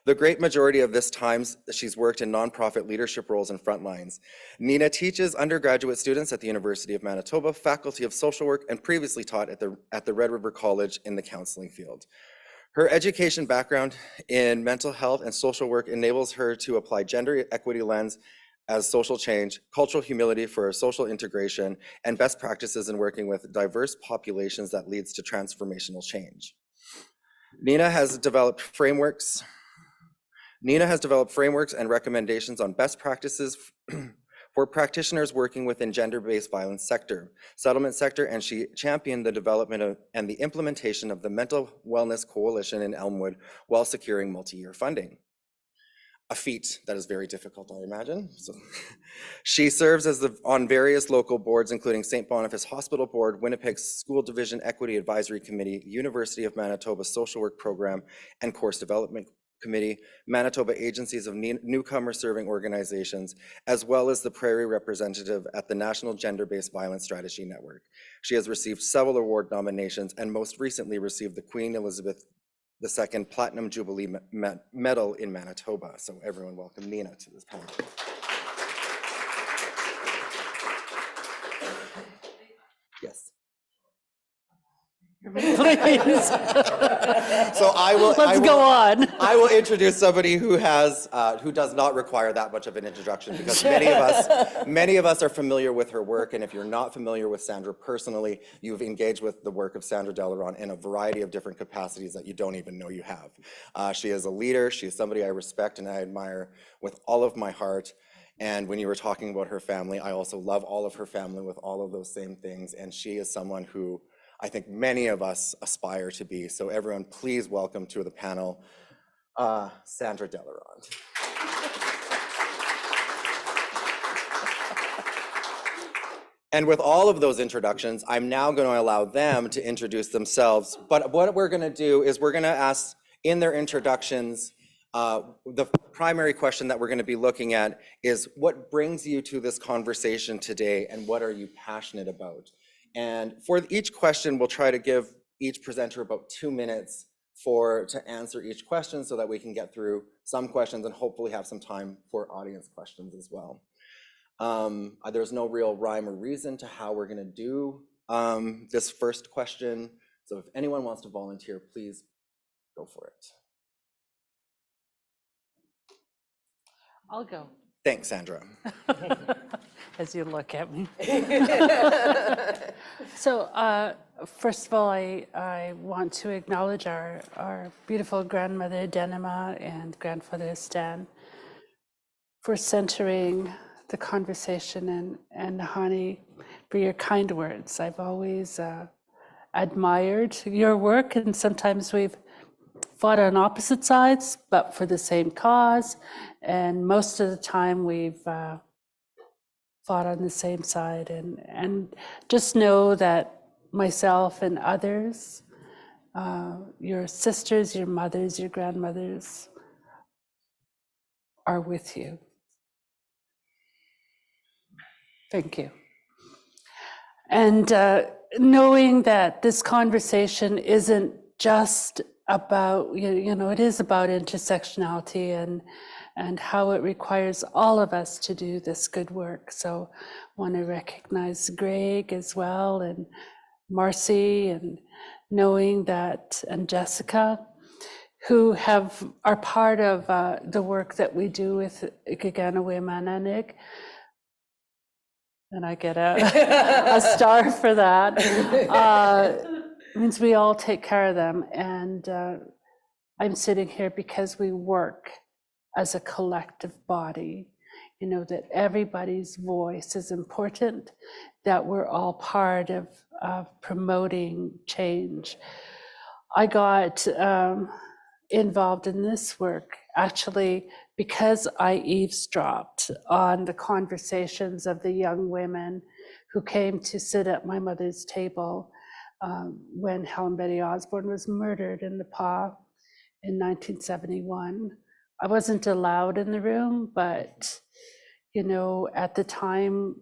The great majority of this time, she's worked in nonprofit leadership roles and front lines. Nina teaches undergraduate students at the University of Manitoba, Faculty of Social Work, and previously taught at the Red River College in the counseling field. Her education background in mental health and social work enables her to apply gender equity lens as social change, cultural humility for social integration, and best practices in working with diverse populations that leads to transformational change. Nina has developed frameworks and recommendations on best practices for practitioners working within gender-based violence settlement sector, and she championed the development and the implementation of the Mental Wellness Coalition in Elmwood while securing multi-year funding. A feat that is very difficult, I imagine. So, she serves on various local boards, including St. Boniface Hospital Board, Winnipeg School Division Equity Advisory Committee, University of Manitoba Social Work Program and Course Development Committee, Manitoba Agencies of Newcomer Serving Organizations, as well as the Prairie representative at the National Gender-Based Violence Strategy Network. She has received several award nominations and most recently received the Queen Elizabeth II Platinum Jubilee Medal in Manitoba. So everyone welcome Nina to this panel. Yes. please. So I will. Let's go on. I will introduce somebody who does not require that much of an introduction, because many of us are familiar with her work. And if you're not familiar with Sandra personally, you've engaged with the work of Sandra Delaron in a variety of different capacities that you don't even know you have. She is a leader. She is somebody I respect and I admire with all of my heart. And when you were talking about her family, I also love all of her family with all of those same things. And she is someone who I think many of us aspire to be. So everyone, please welcome to the panel, Sandra Delaron. And with all of those introductions, I'm now going to allow them to introduce themselves. But what we're going to do is we're going to ask in their introductions, the primary question that we're going to be looking at is what brings you to this conversation today and what are you passionate about? And for each question, we'll try to give each presenter about 2 minutes to answer each question so that we can get through some questions and hopefully have some time for audience questions as well. There's no real rhyme or reason to how we're going to do this first question. So if anyone wants to volunteer, please go for it. I'll go. Thanks, Sandra. As you look at me. So first of all, I want to acknowledge our beautiful grandmother Denema and grandfather Stan for centering the conversation, and Nahani for your kind words. I've always admired your work, and sometimes we've fought on opposite sides, but for the same cause. And most of the time we've fought on the same side. And just know that myself and others, your sisters, your mothers, your grandmothers are with you. Thank you. And knowing that this conversation isn't just about, it is about intersectionality and how it requires all of us to do this good work. So I want to recognize Greg as well, and Marcy, and knowing that, and Jessica, who are part of the work that we do with Ikiganawe Mananig. And I get a star for that. Means we all take care of them. And I'm sitting here because we work as a collective body, that everybody's voice is important, that we're all part of promoting change. I got involved in this work actually because I eavesdropped on the conversations of the young women who came to sit at my mother's table when Helen Betty Osborne was murdered in Nepal in 1971. I wasn't allowed in the room, but at the time,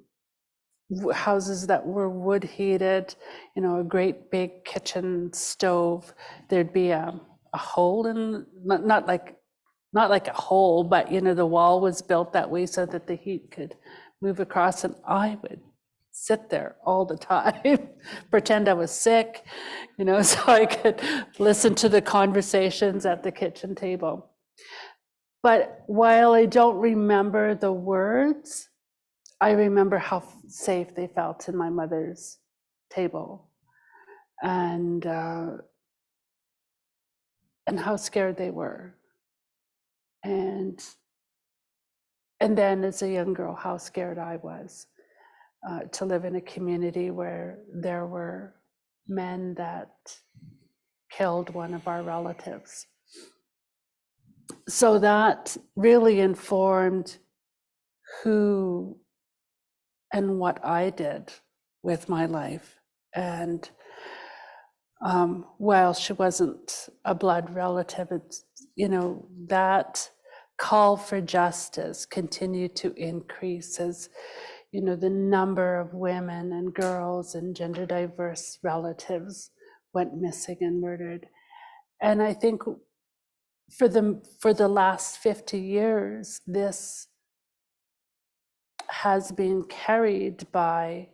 houses that were wood heated, a great big kitchen stove, there'd be a hole in, not like a hole, but the wall was built that way so that the heat could move across, and I would sit there all the time, pretend I was sick, so I could listen to the conversations at the kitchen table. But while I don't remember the words, I remember how safe they felt in my mother's table, and how scared they were. And then as a young girl, how scared I was to live in a community where there were men that killed one of our relatives. So that really informed who and what I did with my life. And while she wasn't a blood relative, it's, that call for justice continued to increase as, the number of women and girls and gender diverse relatives went missing and murdered. And I think for the last 50 years, this has been carried by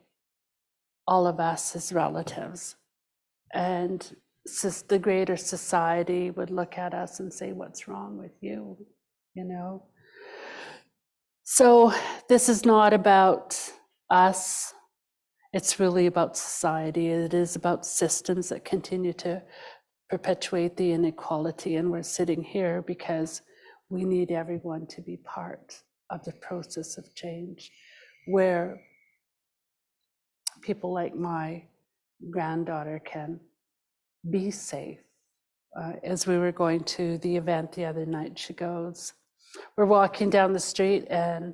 all of us as relatives. And the greater society would look at us and say, what's wrong with you, you know? So this is not about us. It's really about society. It is about systems that continue to perpetuate the inequality. And we're sitting here because we need everyone to be part of the process of change, where people like my granddaughter can be safe. As we were going to the event the other night, she goes, we're walking down the street, and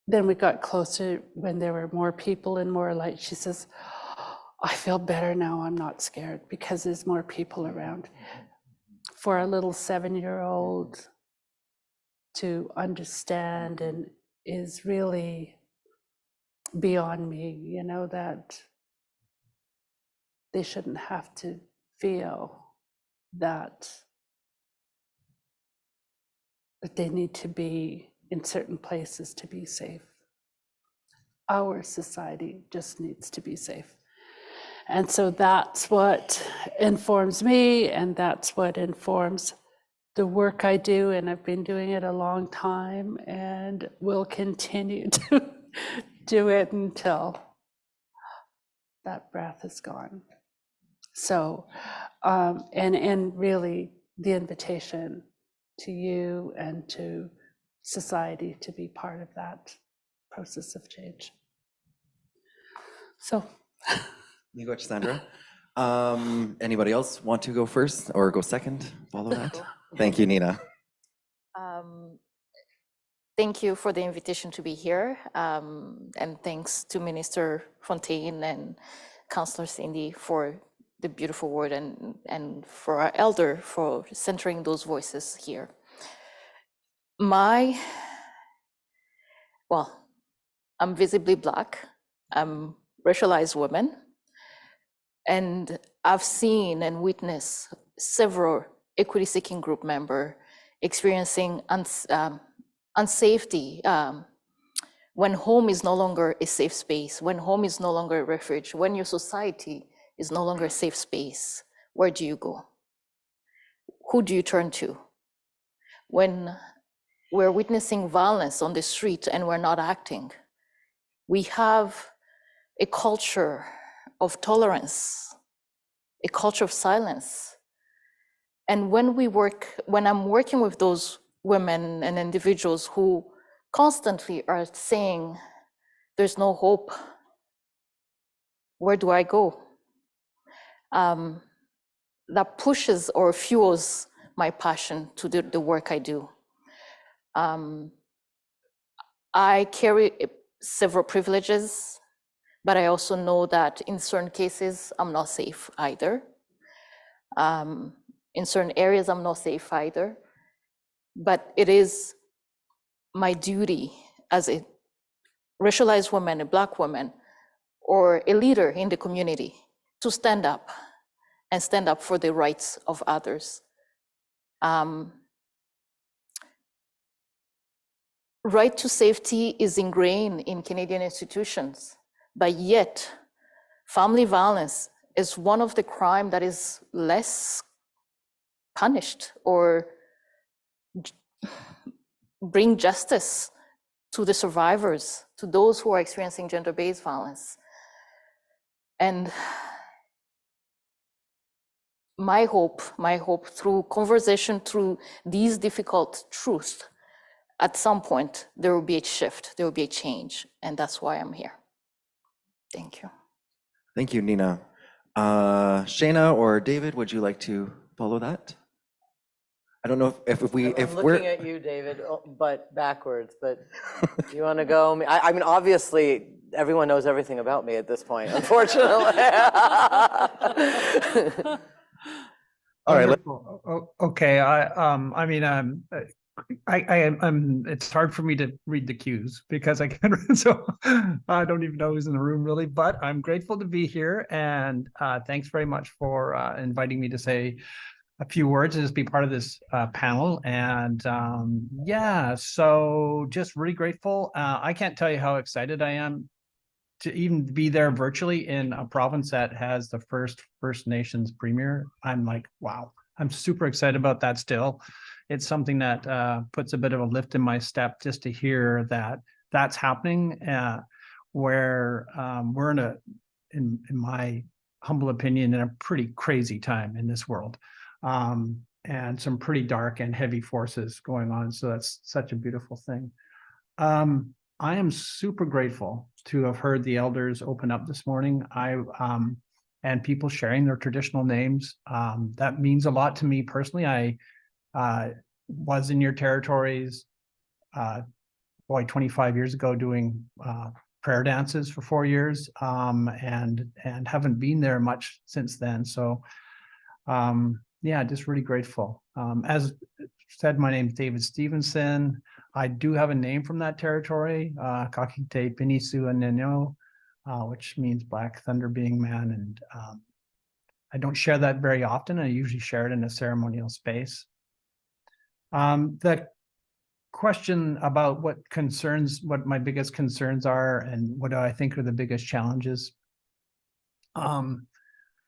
then we got closer when there were more people and more light. She says, I feel better now, I'm not scared because there's more people around. For a little 7-year-old to understand and is really beyond me, you know, that they shouldn't have to feel that they need to be in certain places to be safe. Our society just needs to be safe. And so that's what informs me, and that's what informs the work I do, and I've been doing it a long time and will continue to do it until that breath is gone. So, and really the invitation to you and to society to be part of that process of change. So. You go, Sandra. Anybody else want to go first or go second? Follow that. Thank you, Nina. Thank you for the invitation to be here. And thanks to Minister Fontaine and Councillor Cindy for the beautiful word, and for our elder for centering those voices here. I'm visibly Black, I'm racialized woman, and I've seen and witnessed several equity-seeking group members experiencing unsafety when home is no longer a safe space, when home is no longer a refuge, when your society is no longer a safe space. Where do you go? Who do you turn to? When we're witnessing violence on the street and we're not acting, we have a culture of tolerance, a culture of silence. And when I'm working with those women and individuals who constantly are saying, there's no hope, where do I go? That pushes or fuels my passion to do the work I do. I carry several privileges, but I also know that in certain cases, I'm not safe either. In certain areas, I'm not safe either. But it is my duty as a racialized woman, a Black woman, or a leader in the community to stand up and stand up for the rights of others. Right to safety is ingrained in Canadian institutions, but yet family violence is one of the crimes that is less punished or bring justice to the survivors, to those who are experiencing gender-based violence. And my hope through conversation, through these difficult truths, at some point, there will be a shift, there will be a change, and that's why I'm here. Thank you. Thank you, Nina. Shayna or David, would you like to follow that? I don't know if we're looking at you, David, but backwards. But you want to go? I mean, obviously, everyone knows everything about me at this point. Unfortunately. All right. Okay. It's hard for me to read the cues because I can't. So I don't even know who's in the room really. But I'm grateful to be here, and thanks very much for inviting me to say a few words and just be part of this panel. And yeah, so just really grateful. I can't tell you how excited I am to even be there virtually in a province that has the first First Nations premier, I'm like, wow, I'm super excited about that still. It's something that puts a bit of a lift in my step just to hear that that's happening, where we're in my humble opinion, in a pretty crazy time in this world. And some pretty dark and heavy forces going on. So that's such a beautiful thing. I am super grateful to have heard the elders open up this morning. And people sharing their traditional names. That means a lot to me personally. I was in your territories, 25 years ago doing prayer dances for 4 years, and haven't been there much since then. So yeah, just really grateful. As said, my name is David Stevenson. I do have a name from that territory, Kakite Pinisu Aneno, which means Black Thunder Being Man. And I don't share that very often. I usually share it in a ceremonial space. The question about what my biggest concerns are and what I think are the biggest challenges.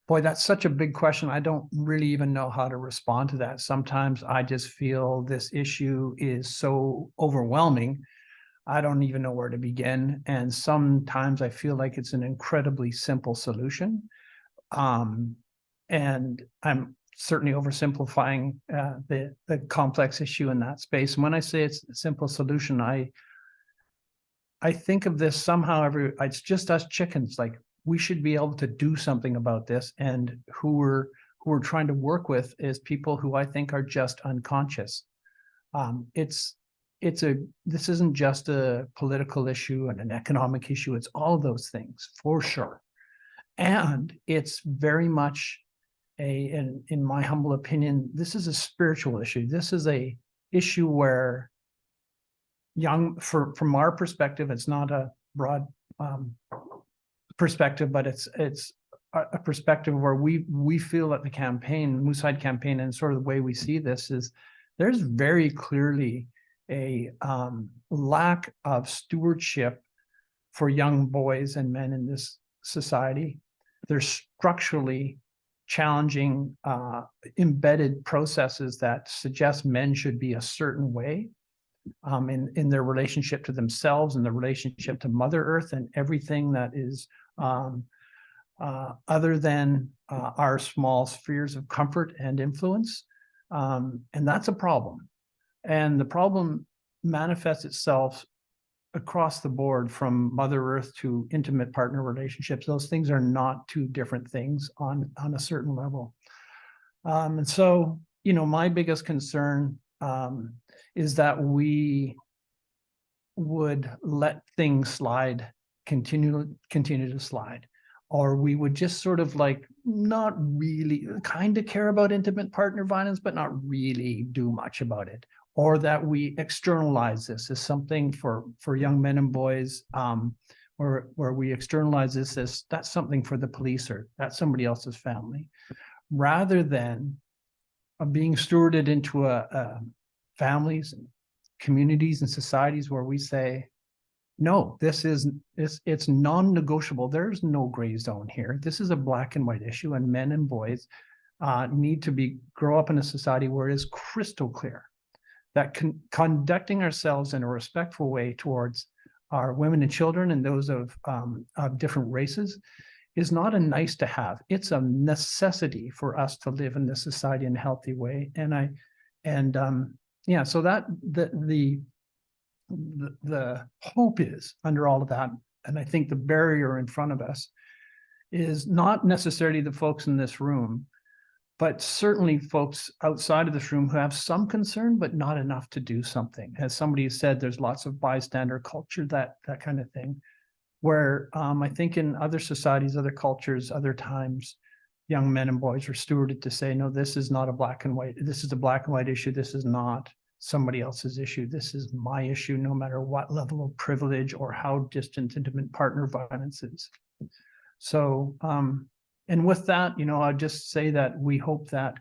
Boy, that's such a big question. I don't really even know how to respond to that. Sometimes I just feel this issue is so overwhelming, I don't even know where to begin. And sometimes I feel like it's an incredibly simple solution. And I'm certainly oversimplifying the complex issue in that space. And when I say it's a simple solution, I think of this somehow it's just us chickens. Like, we should be able to do something about this. And who we're trying to work with is people who I think are just unconscious. This isn't just a political issue and an economic issue. It's all those things for sure. And it's very much in my humble opinion, this is a spiritual issue. This is a issue where from our perspective, it's not a broad perspective, but it's a perspective where we feel that the campaign, Moosehead campaign, and sort of the way we see this is there's very clearly a lack of stewardship for young boys and men in this society. There's structurally challenging embedded processes that suggest men should be a certain way in their relationship to themselves and their relationship to Mother Earth and everything that is other than our small spheres of comfort and influence. And that's a problem. And the problem manifests itself across the board, from Mother Earth to intimate partner relationships. Those things are not two different things on a certain level. And so, my biggest concern is that we would let things slide, continue to slide, or we would just sort of like not really kind of care about intimate partner violence, but not really do much about it. Or that we externalize this as something for young men and boys, where we externalize this as that's something for the police or that's somebody else's family, rather than being stewarded into families and communities and societies where we say, no, it's non-negotiable. There's no gray zone here. This is a black and white issue, and men and boys need to grow up in a society where it is crystal clear that conducting ourselves in a respectful way towards our women and children and those of different races is not a nice to have. It's a necessity for us to live in this society in a healthy way. So that the hope is under all of that, and I think the barrier in front of us is not necessarily the folks in this room, but certainly folks outside of this room who have some concern, but not enough to do something. As somebody said, there's lots of bystander culture, that kind of thing, where I think in other societies, other cultures, other times, young men and boys are stewarded to say, no, this is not a black and white, this is a black and white issue. This is not somebody else's issue. This is my issue, no matter what level of privilege or how distant intimate partner violence is. So, and with that, I'll just say that we hope that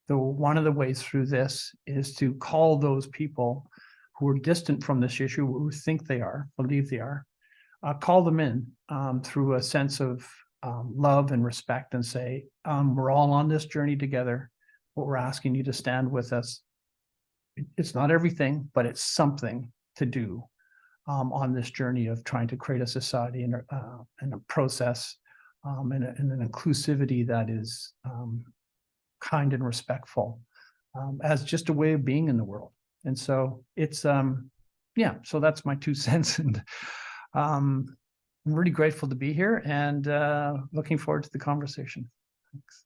one of the ways through this is to call those people who are distant from this issue, who think they are, believe they are, call them in through a sense of love and respect and say, we're all on this journey together. What we're asking you to stand with us. It's not everything, but it's something to do on this journey of trying to create a society and a process and an inclusivity that is kind and respectful as just a way of being in the world. And so it's, yeah, so that's my 2 cents. And I'm really grateful to be here and looking forward to the conversation. Thanks.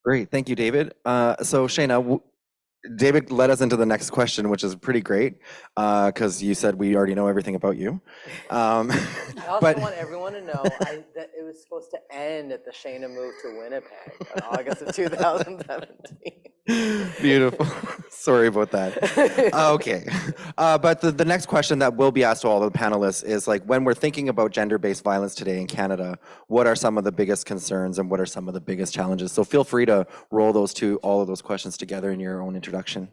Great, thank you, David. So Shayna, David led us into the next question, which is pretty great, because you said we already know everything about you. I also But want everyone to know that it was supposed to end at the Shayna move to Winnipeg in August of 2017. beautiful. Sorry about that. Okay, but the next question that will be asked to all the panelists is like, when we're thinking about gender-based violence today in Canada, what are some of the biggest concerns and what are some of the biggest challenges? So feel free to roll all of those questions together in your own introduction.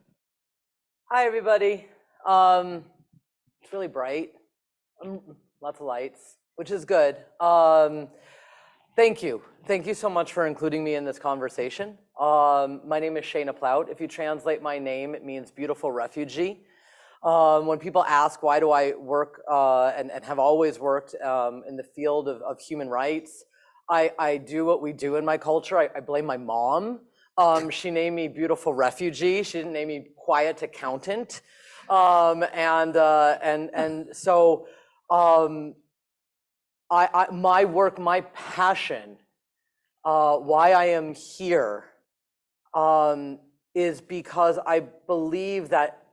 Hi, everybody. It's really bright. Lots of lights, which is good. Thank you. Thank you so much for including me in this conversation. My name is Shayna Plout. If you translate my name, it means beautiful refugee. When people ask why do I work and have always worked in the field of human rights, I do what we do in my culture. I blame my mom. She named me beautiful refugee. She didn't name me quiet accountant. So my work, my passion, why I am here is because I believe that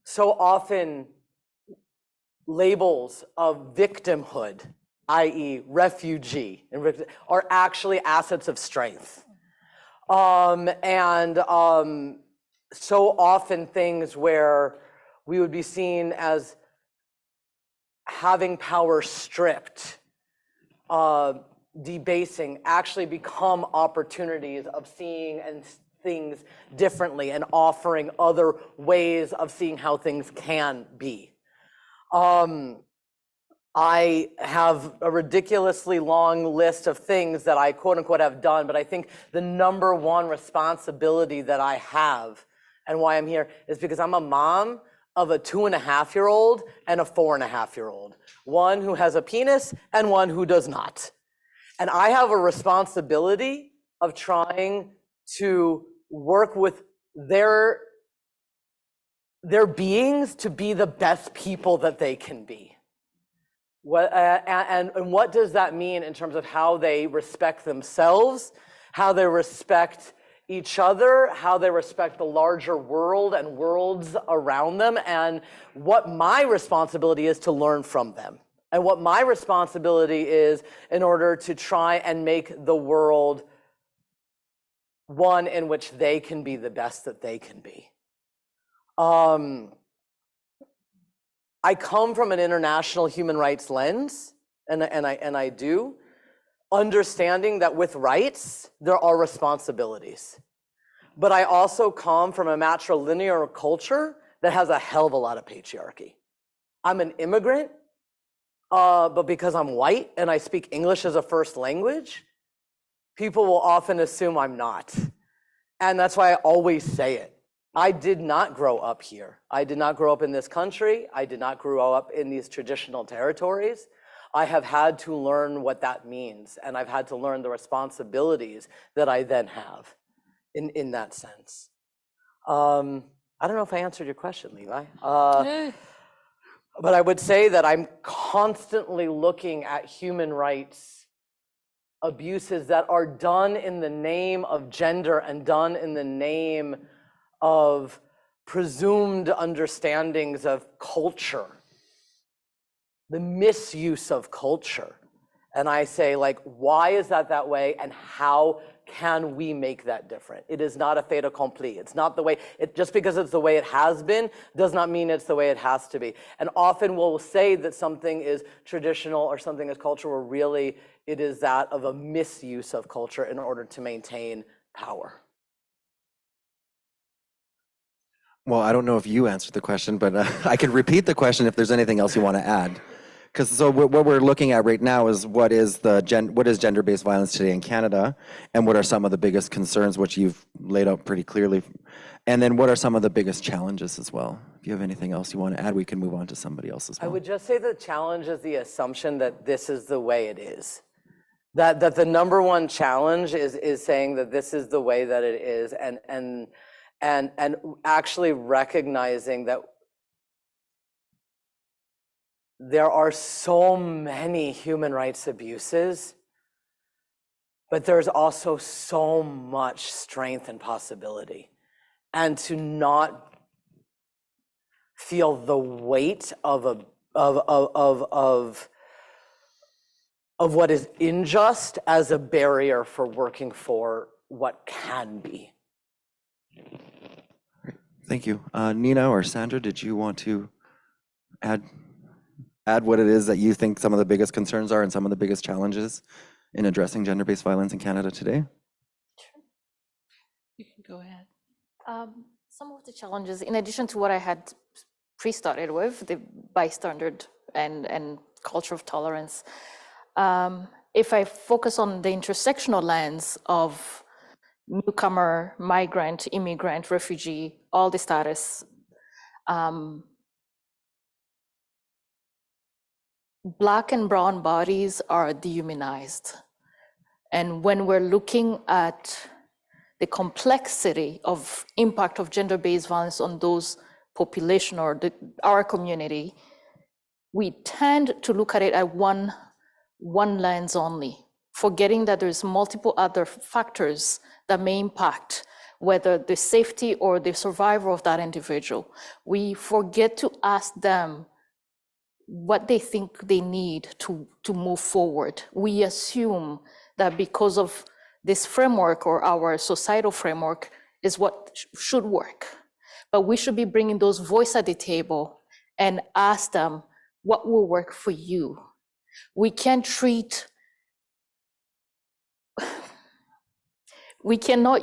so often labels of victimhood, i.e. refugee, are actually assets of strength. So often things where we would be seen as having power stripped, debasing, actually become opportunities of seeing and things differently and offering other ways of seeing how things can be. I have a ridiculously long list of things that I quote unquote have done, but I think the number one responsibility that I have and why I'm here is because I'm a mom of a 2.5-year-old and a 4.5-year-old, one who has a penis and one who does not. And I have a responsibility of trying to work with their beings to be the best people that they can be. And what does that mean in terms of how they respect themselves, how they respect each other, how they respect the larger world and worlds around them, and what my responsibility is to learn from them, and what my responsibility is in order to try and make the world one in which they can be the best that they can be. I come from an international human rights lens, and I do, understanding that with rights, there are responsibilities. But I also come from a matrilinear culture that has a hell of a lot of patriarchy. I'm an immigrant, but because I'm white and I speak English as a first language, people will often assume I'm not. And that's why I always say it. I did not grow up here. I did not grow up in this country. I did not grow up in these traditional territories. I have had to learn what that means, and I've had to learn the responsibilities that I then have in that sense. I don't know if I answered your question, Levi. But I would say that I'm constantly looking at human rights abuses that are done in the name of gender and done in the name of presumed understandings of culture, the misuse of culture. And I say, like, why is that way, and how can we make that different? It is not a fait accompli. It's not the way, just because it's the way it has been does not mean it's the way it has to be. And often we'll say that something is traditional or something is cultural, where really it is that of a misuse of culture in order to maintain power. Well, I don't know if you answered the question, but I can repeat the question if there's anything else you want to add. Because so what we're looking at right now is what is gender-based violence today in Canada, and what are some of the biggest concerns, which you've laid out pretty clearly, and then what are some of the biggest challenges as well. If you have anything else you want to add, we can move on to somebody else as I well. would just say the challenge is the assumption that this is the way it is. That the number one challenge is saying that this is the way that it is, and actually recognizing that there are so many human rights abuses, but there's also so much strength and possibility. And to not feel the weight of what is unjust as a barrier for working for what can be. Thank you. Nina or Sandra, did you want to add what it is that you think some of the biggest concerns are and some of the biggest challenges in addressing gender-based violence in Canada today? Sure. You can go ahead. Some of the challenges, in addition to what I had pre-started with, the bystander and culture of tolerance, if I focus on the intersectional lens of newcomer, migrant, immigrant, refugee, all the status, Black and brown bodies are dehumanized. And when we're looking at the complexity of impact of gender-based violence on those population or our community, we tend to look at it at one lens only, forgetting that there's multiple other factors that may impact whether the safety or the survival of that individual. We forget to ask them what they think they need to move forward. We assume that because of this framework or our societal framework is what should work. But we should be bringing those voices at the table and ask them what will work for you. We cannot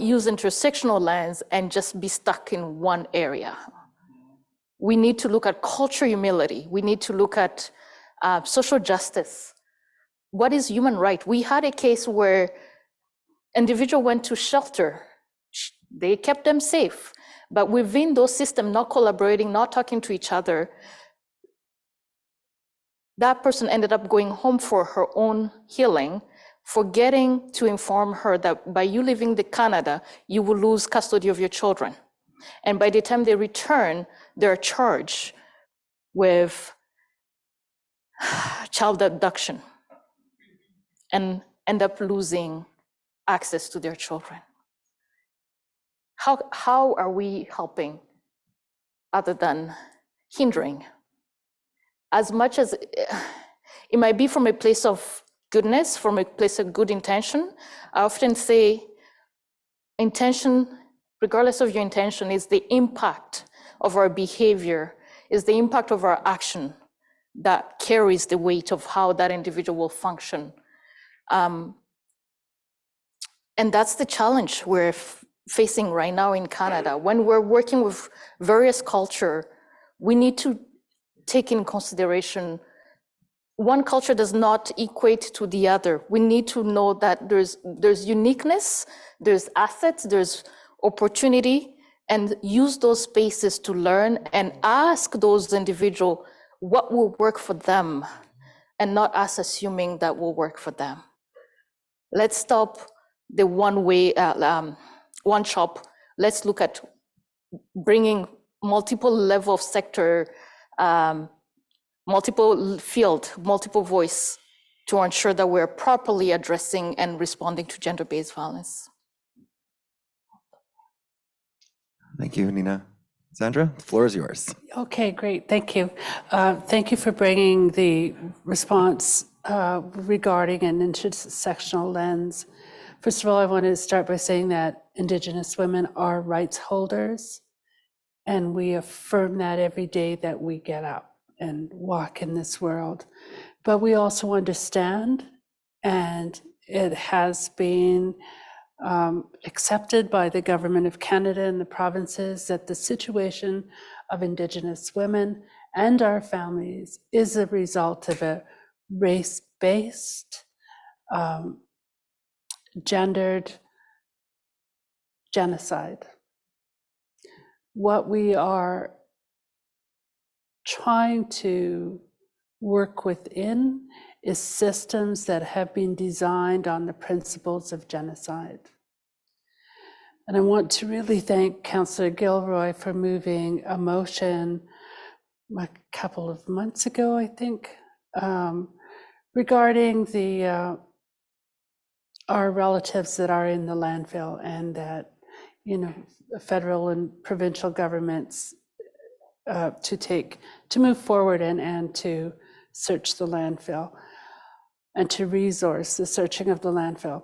use intersectional lens and just be stuck in one area. We need to look at cultural humility. We need to look at social justice. What is human right? We had a case where individual went to shelter. They kept them safe. But within those systems, not collaborating, not talking to each other, that person ended up going home for her own healing, forgetting to inform her that by you leaving Canada, you will lose custody of your children. And by the time they return, they're charged with child abduction and end up losing access to their children. How are we helping other than hindering? As much as it might be from a place of goodness, from a place of good intention, I often say intention, regardless of your intention, is the impact of our behavior, is the impact of our action that carries the weight of how that individual will function. And that's the challenge we're facing right now in Canada. When we're working with various culture, we need to take in consideration one culture does not equate to the other. We need to know that there's uniqueness, there's assets, there's opportunity, and use those spaces to learn and ask those individuals what will work for them, and not us assuming that will work for them. Let's stop the one shop. Let's look at bringing multiple level of sector, multiple field, multiple voice to ensure that we're properly addressing and responding to gender-based violence. Thank you, Nina. Sandra, the floor is yours. Okay, great, thank you. Thank you for bringing the response regarding an intersectional lens. First of all, I want to start by saying that Indigenous women are rights holders, and we affirm that every day that we get up and walk in this world. But we also understand, and it has been accepted by the Government of Canada and the provinces, that the situation of Indigenous women and our families is a result of a race-based, gendered genocide. What we are trying to work within is systems that have been designed on the principles of genocide. And I want to really thank Councillor Gilroy for moving a motion a couple of months ago, I think, regarding the our relatives that are in the landfill, and that, you know, federal and provincial governments to move forward and to search the landfill and to resource the searching of the landfill.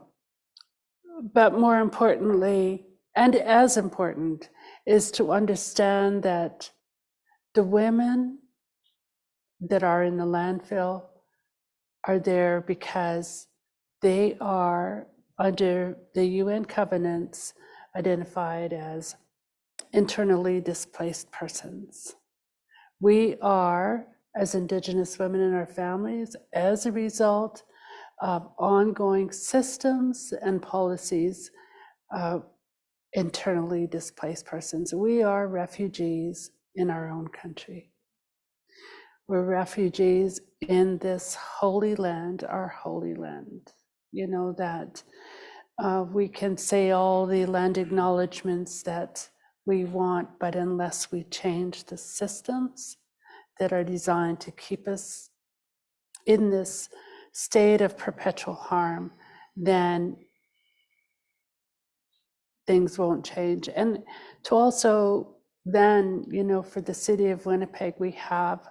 But more importantly, and as important, is to understand that the women that are in the landfill are there because they are, under the UN covenants, identified as internally displaced persons. We are, as Indigenous women and our families, as a result of ongoing systems and policies, internally displaced persons. We are refugees in our own country. We're refugees in this holy land, our holy land. You know, that we can say all the land acknowledgements that we want, but unless we change the systems that are designed to keep us in this state of perpetual harm, then things won't change. And to also then, you know, for the city of Winnipeg, we have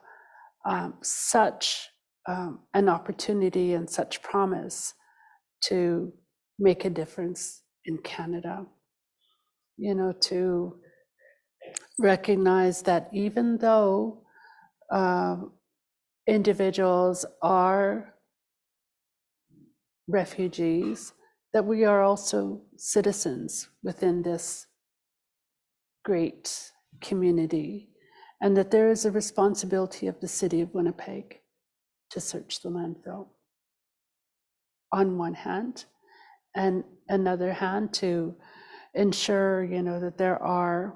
such an opportunity and such promise to make a difference in Canada. You know, to recognize that even though individuals are refugees, that we are also citizens within this great community, and that there is a responsibility of the city of Winnipeg to search the landfill on one hand, and another hand to ensure, you know, that there are,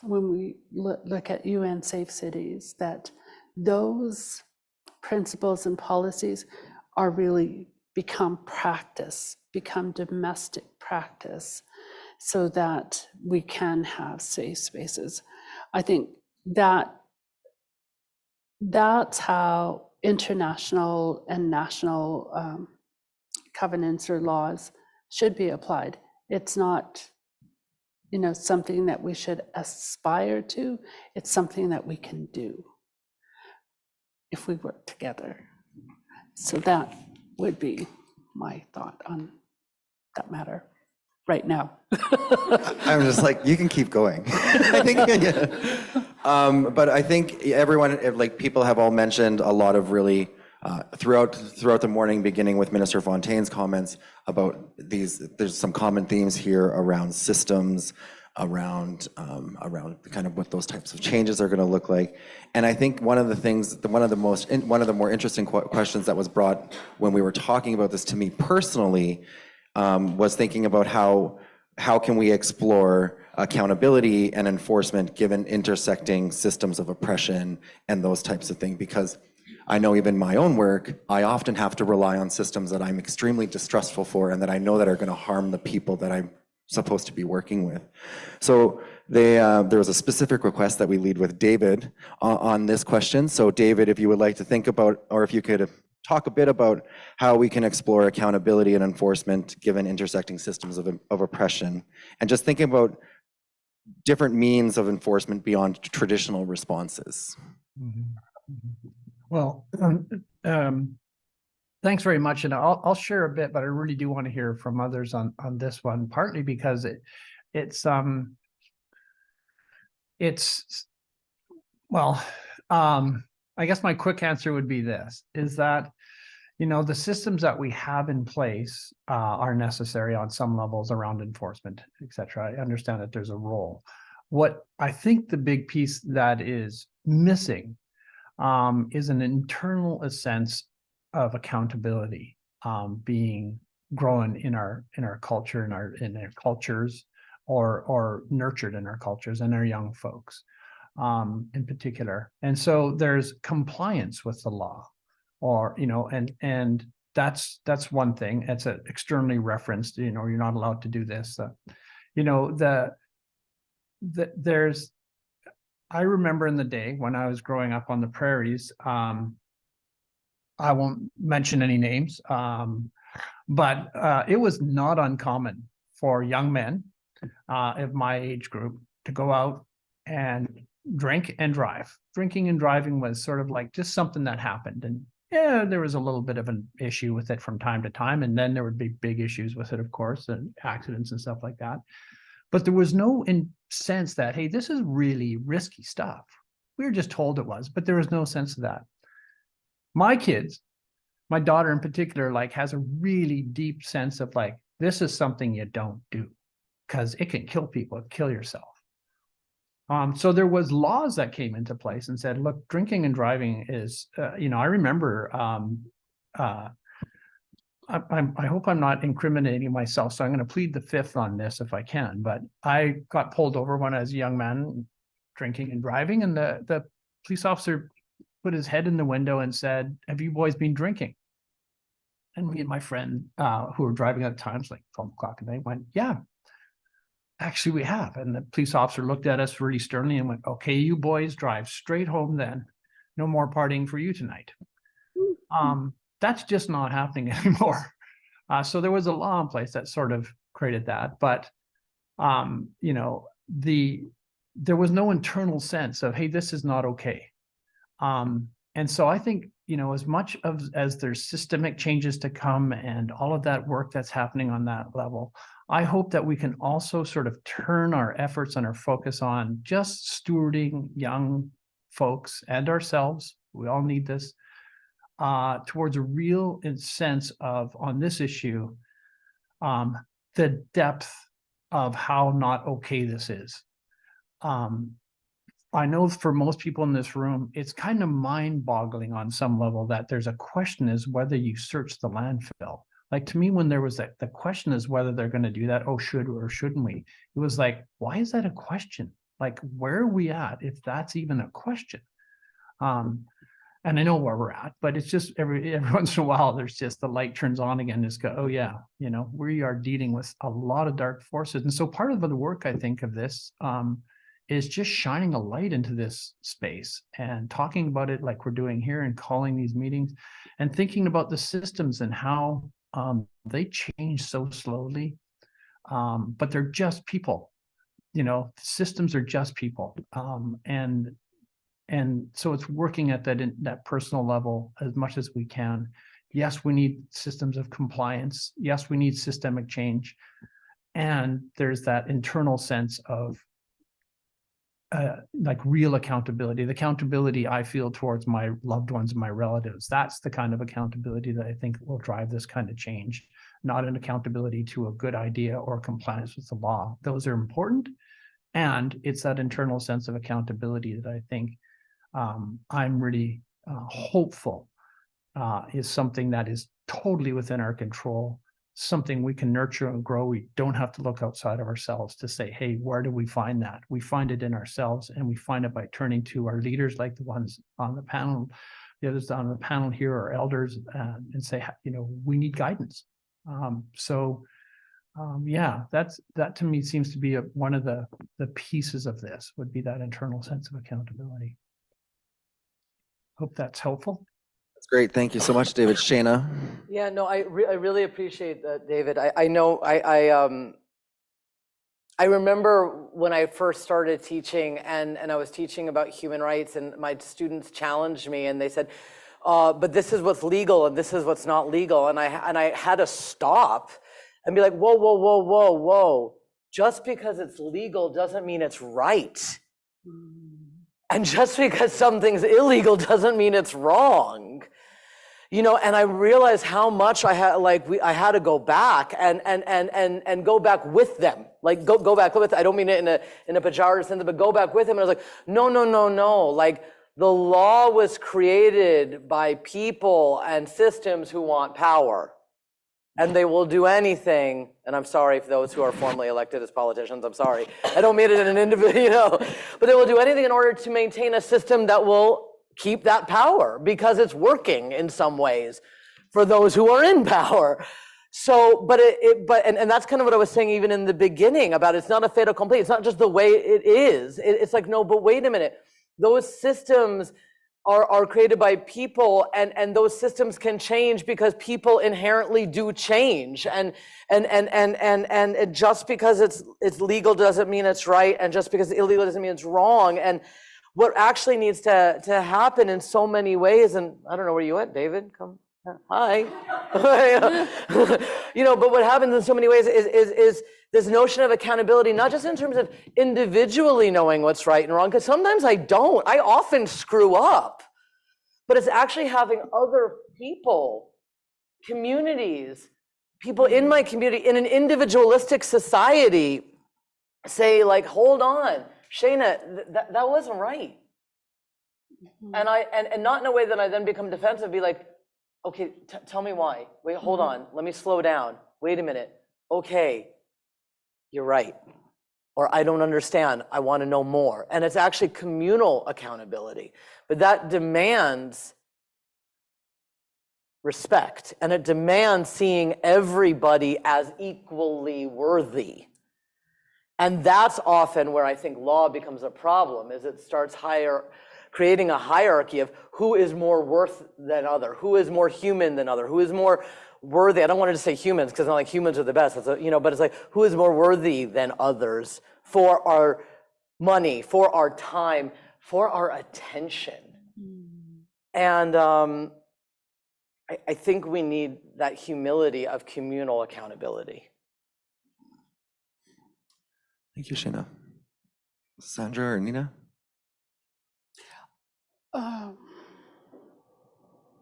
when we look at UN Safe Cities, that those principles and policies are really become practice, become domestic practice, so that we can have safe spaces. I think that that's how international and national covenants or laws should be applied. It's not, you know, something that we should aspire to. It's something that we can do if we work together. So that would be my thought on that matter right now. I'm just like, you can keep going. I think, yeah. But I think everyone, like people have all mentioned a lot of really, throughout the morning, beginning with Minister Fontaine's comments about these, there's some common themes here around systems, around kind of what those types of changes are going to look like. And I think one of the things, one of the more interesting questions that was brought when we were talking about this to me personally, was thinking about how can we explore accountability and enforcement given intersecting systems of oppression and those types of things, because I know even my own work, I often have to rely on systems that I'm extremely distrustful for and that I know that are going to harm the people that I'm supposed to be working with. So there was a specific request that we lead with David on this question. So David, if you would like to think about, or if you could talk a bit about how we can explore accountability and enforcement given intersecting systems of oppression, and just thinking about different means of enforcement beyond traditional responses. Well, thanks very much, and I'll share a bit, but I really do want to hear from others on this one, partly because it's well, I guess my quick answer would be this, is that, you know, the systems that we have in place are necessary on some levels around enforcement, et cetera. I understand that there's a role. What I think the big piece that is missing is an internal sense of accountability being grown in our culture, in our cultures, or nurtured in our cultures and our young folks in particular. And so there's compliance with the law, or and that's one thing. It's externally referenced. You're not allowed to do this. There's. I remember in the day when I was growing up on the prairies. I won't mention any names, but it was not uncommon for young men of my age group to go out and drink and drive. Drinking and driving was sort of like just something that happened. And yeah, there was a little bit of an issue with it from time to time. And then there would be big issues with it, of course, and accidents and stuff like that. But there was no sense that, hey, this is really risky stuff. We were just told it was, but there was no sense of that. My kids, my daughter in particular, like has a really deep sense of like, this is something you don't do because it can kill people, kill yourself. So there was laws that came into place and said, look, drinking and driving is, I remember, I hope I'm not incriminating myself, so I'm going to plead the fifth on this if I can, but I got pulled over when I was a young man drinking and driving, and the police officer put his head in the window and said, have you boys been drinking? And me and my friend who were driving at the time, it's like 12 o'clock at night, went, yeah, actually we have. And the police officer looked at us really sternly and went, okay, you boys drive straight home then. No more partying for you tonight. That's just not happening anymore. So there was a law in place that sort of created that. But, there was no internal sense of, hey, this is not okay. And so I think, as much as there's systemic changes to come and all of that work that's happening on that level, I hope that we can also sort of turn our efforts and our focus on just stewarding young folks and ourselves. We all need this towards a real sense of, on this issue, the depth of how not okay this is. I know for most people in this room, it's kind of mind-boggling on some level that there's a question is whether you search the landfill. Like, to me, when there was the question is whether they're going to do that, oh, should or shouldn't we? It was like, why is that a question? Like, where are we at if that's even a question? And I know where we're at, but it's just every once in a while, there's just the light turns on again. Just go, oh yeah, we are dealing with a lot of dark forces. And so part of the work, I think, of this is just shining a light into this space and talking about it like we're doing here and calling these meetings and thinking about the systems and how they change so slowly. But they're just people, systems are just people. And so it's working at that personal level as much as we can. Yes, we need systems of compliance. Yes, we need systemic change. And there's that internal sense of like real accountability. The accountability I feel towards my loved ones, my relatives, that's the kind of accountability that I think will drive this kind of change, not an accountability to a good idea or compliance with the law. Those are important. And it's that internal sense of accountability that I think I'm really hopeful is something that is totally within our control, something we can nurture and grow. We don't have to look outside of ourselves to say, hey, where do we find that? We find it in ourselves, and we find it by turning to our leaders, like the ones on the panel, the others on the panel here, our elders, and say, we need guidance. That to me seems to be one of the pieces of this, would be that internal sense of accountability. Hope that's helpful. That's great. Thank you so much, David. Shana? Yeah, no, I really appreciate that, David. I know I remember when I first started teaching and I was teaching about human rights, and my students challenged me and they said, but this is what's legal and this is what's not legal. And I had to stop and be like, whoa, whoa, whoa, whoa, whoa. Just because it's legal doesn't mean it's right. And just because something's illegal doesn't mean it's wrong. And I realized how much I had to go back and go back with them. Like go back with, I don't mean it in a pejorative sense, but go back with him. And I was like, no. Like The law was created by people and systems who want power. And they will do anything, and I'm sorry for those who are formally elected as politicians, I'm sorry. I don't mean it in an individual, but they will do anything in order to maintain a system that will keep that power because it's working in some ways for those who are in power. So, and that's kind of what I was saying even in the beginning about it's not a fait accompli. It's not just the way it is. It's like, no, but wait a minute. Those systems are created by people, and those systems can change because people inherently do change. And just because it's legal doesn't mean it's right, and just because it's illegal doesn't mean it's wrong. And what actually needs to happen in so many ways, and I don't know where you went, David, come. Hi. But what happens in so many ways is this notion of accountability, not just in terms of individually knowing what's right and wrong, because sometimes I don't. I often screw up. But it's actually having other people, communities, people in my community, in an individualistic society, say, like, hold on, Shayna, that wasn't right. And not in a way that I then become defensive, be like, okay, tell me why. Wait, hold on. Let me slow down. Wait a minute. Okay, you're right. Or I don't understand. I want to know more. And it's actually communal accountability. But that demands respect. And it demands seeing everybody as equally worthy. And that's often where I think law becomes a problem, is it starts creating a hierarchy of who is more worth than other, who is more human than other, who is more worthy. I don't want to say humans because not like humans are the best, but it's like who is more worthy than others for our money, for our time, for our attention. And I think we need that humility of communal accountability. Thank you, Shayna. Sandra or Nina?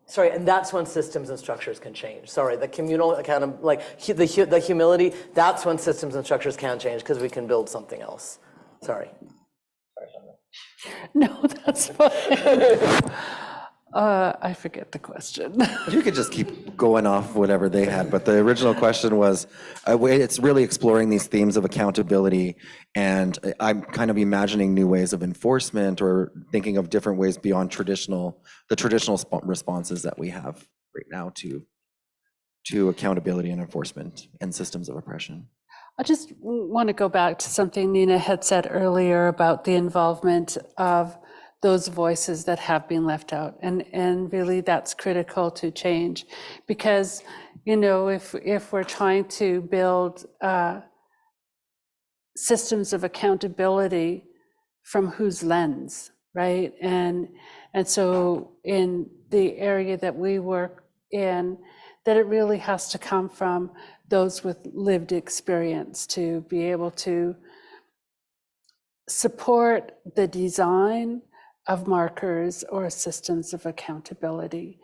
Sorry, and that's when systems and structures can change. Sorry, the communal the humility, that's when systems and structures can change because we can build something else. Sorry. No, that's fine. I forget the question. You could just keep going off whatever they had, but the original question was, it's really exploring these themes of accountability, and I'm kind of imagining new ways of enforcement or thinking of different ways beyond the traditional responses that we have right now to accountability and enforcement and systems of oppression. I just want to go back to something Nina had said earlier about the involvement of those voices that have been left out. And really that's critical to change because, if we're trying to build systems of accountability, from whose lens, right? And so in the area that we work in, that it really has to come from those with lived experience to be able to support the design of markers or systems of accountability.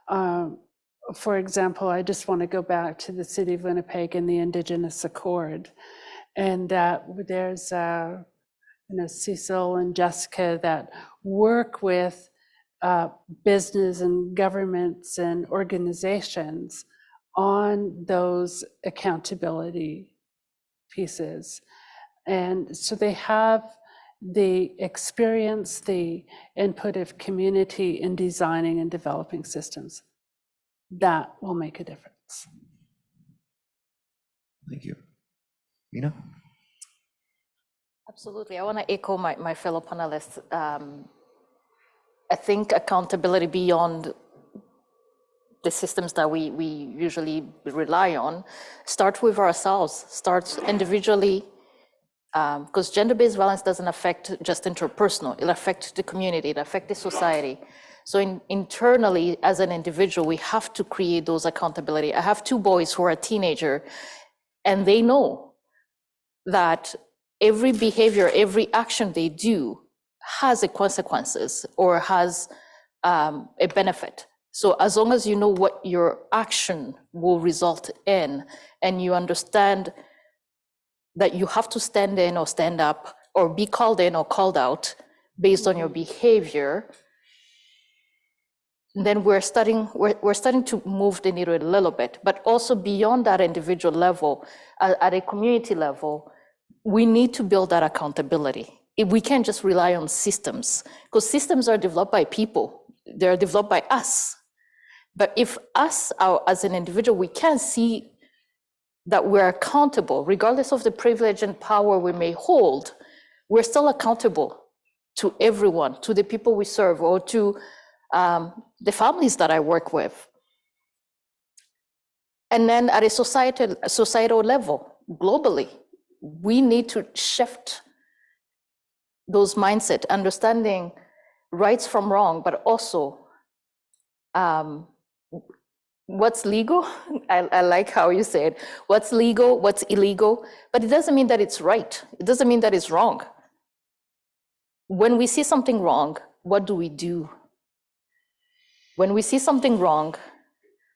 For example, I just want to go back to the City of Winnipeg and the Indigenous Accord, and that there's Cecil and Jessica that work with business and governments and organizations on those accountability pieces. And so they have the experience, the input of community in designing and developing systems. That will make a difference. Thank you. Nina? Absolutely. I want to echo my fellow panelists. I think accountability beyond the systems that we usually rely on starts with ourselves, starts individually, because gender-based violence doesn't affect just interpersonal, it affects the community, it affects the society. So internally, as an individual, we have to create those accountability. I have two boys who are a teenager, and they know that every behavior, every action they do has a consequences or has a benefit. So as long as you know what your action will result in, and you understand that you have to stand in or stand up or be called in or called out based on your behavior, then we're starting to move the needle a little bit. But also beyond that individual level, at a community level, we need to build that accountability. We can't just rely on systems, because systems are developed by people. They're developed by us. But if us, as an individual, we can't see that we're accountable, regardless of the privilege and power we may hold, we're still accountable to everyone, to the people we serve, or to the families that I work with. And then at a societal level, globally, we need to shift those mindset, understanding rights from wrong, but also what's legal. I like how you said, what's legal, what's illegal, but it doesn't mean that it's right. It doesn't mean that it's wrong. When we see something wrong, what do we do? When we see something wrong,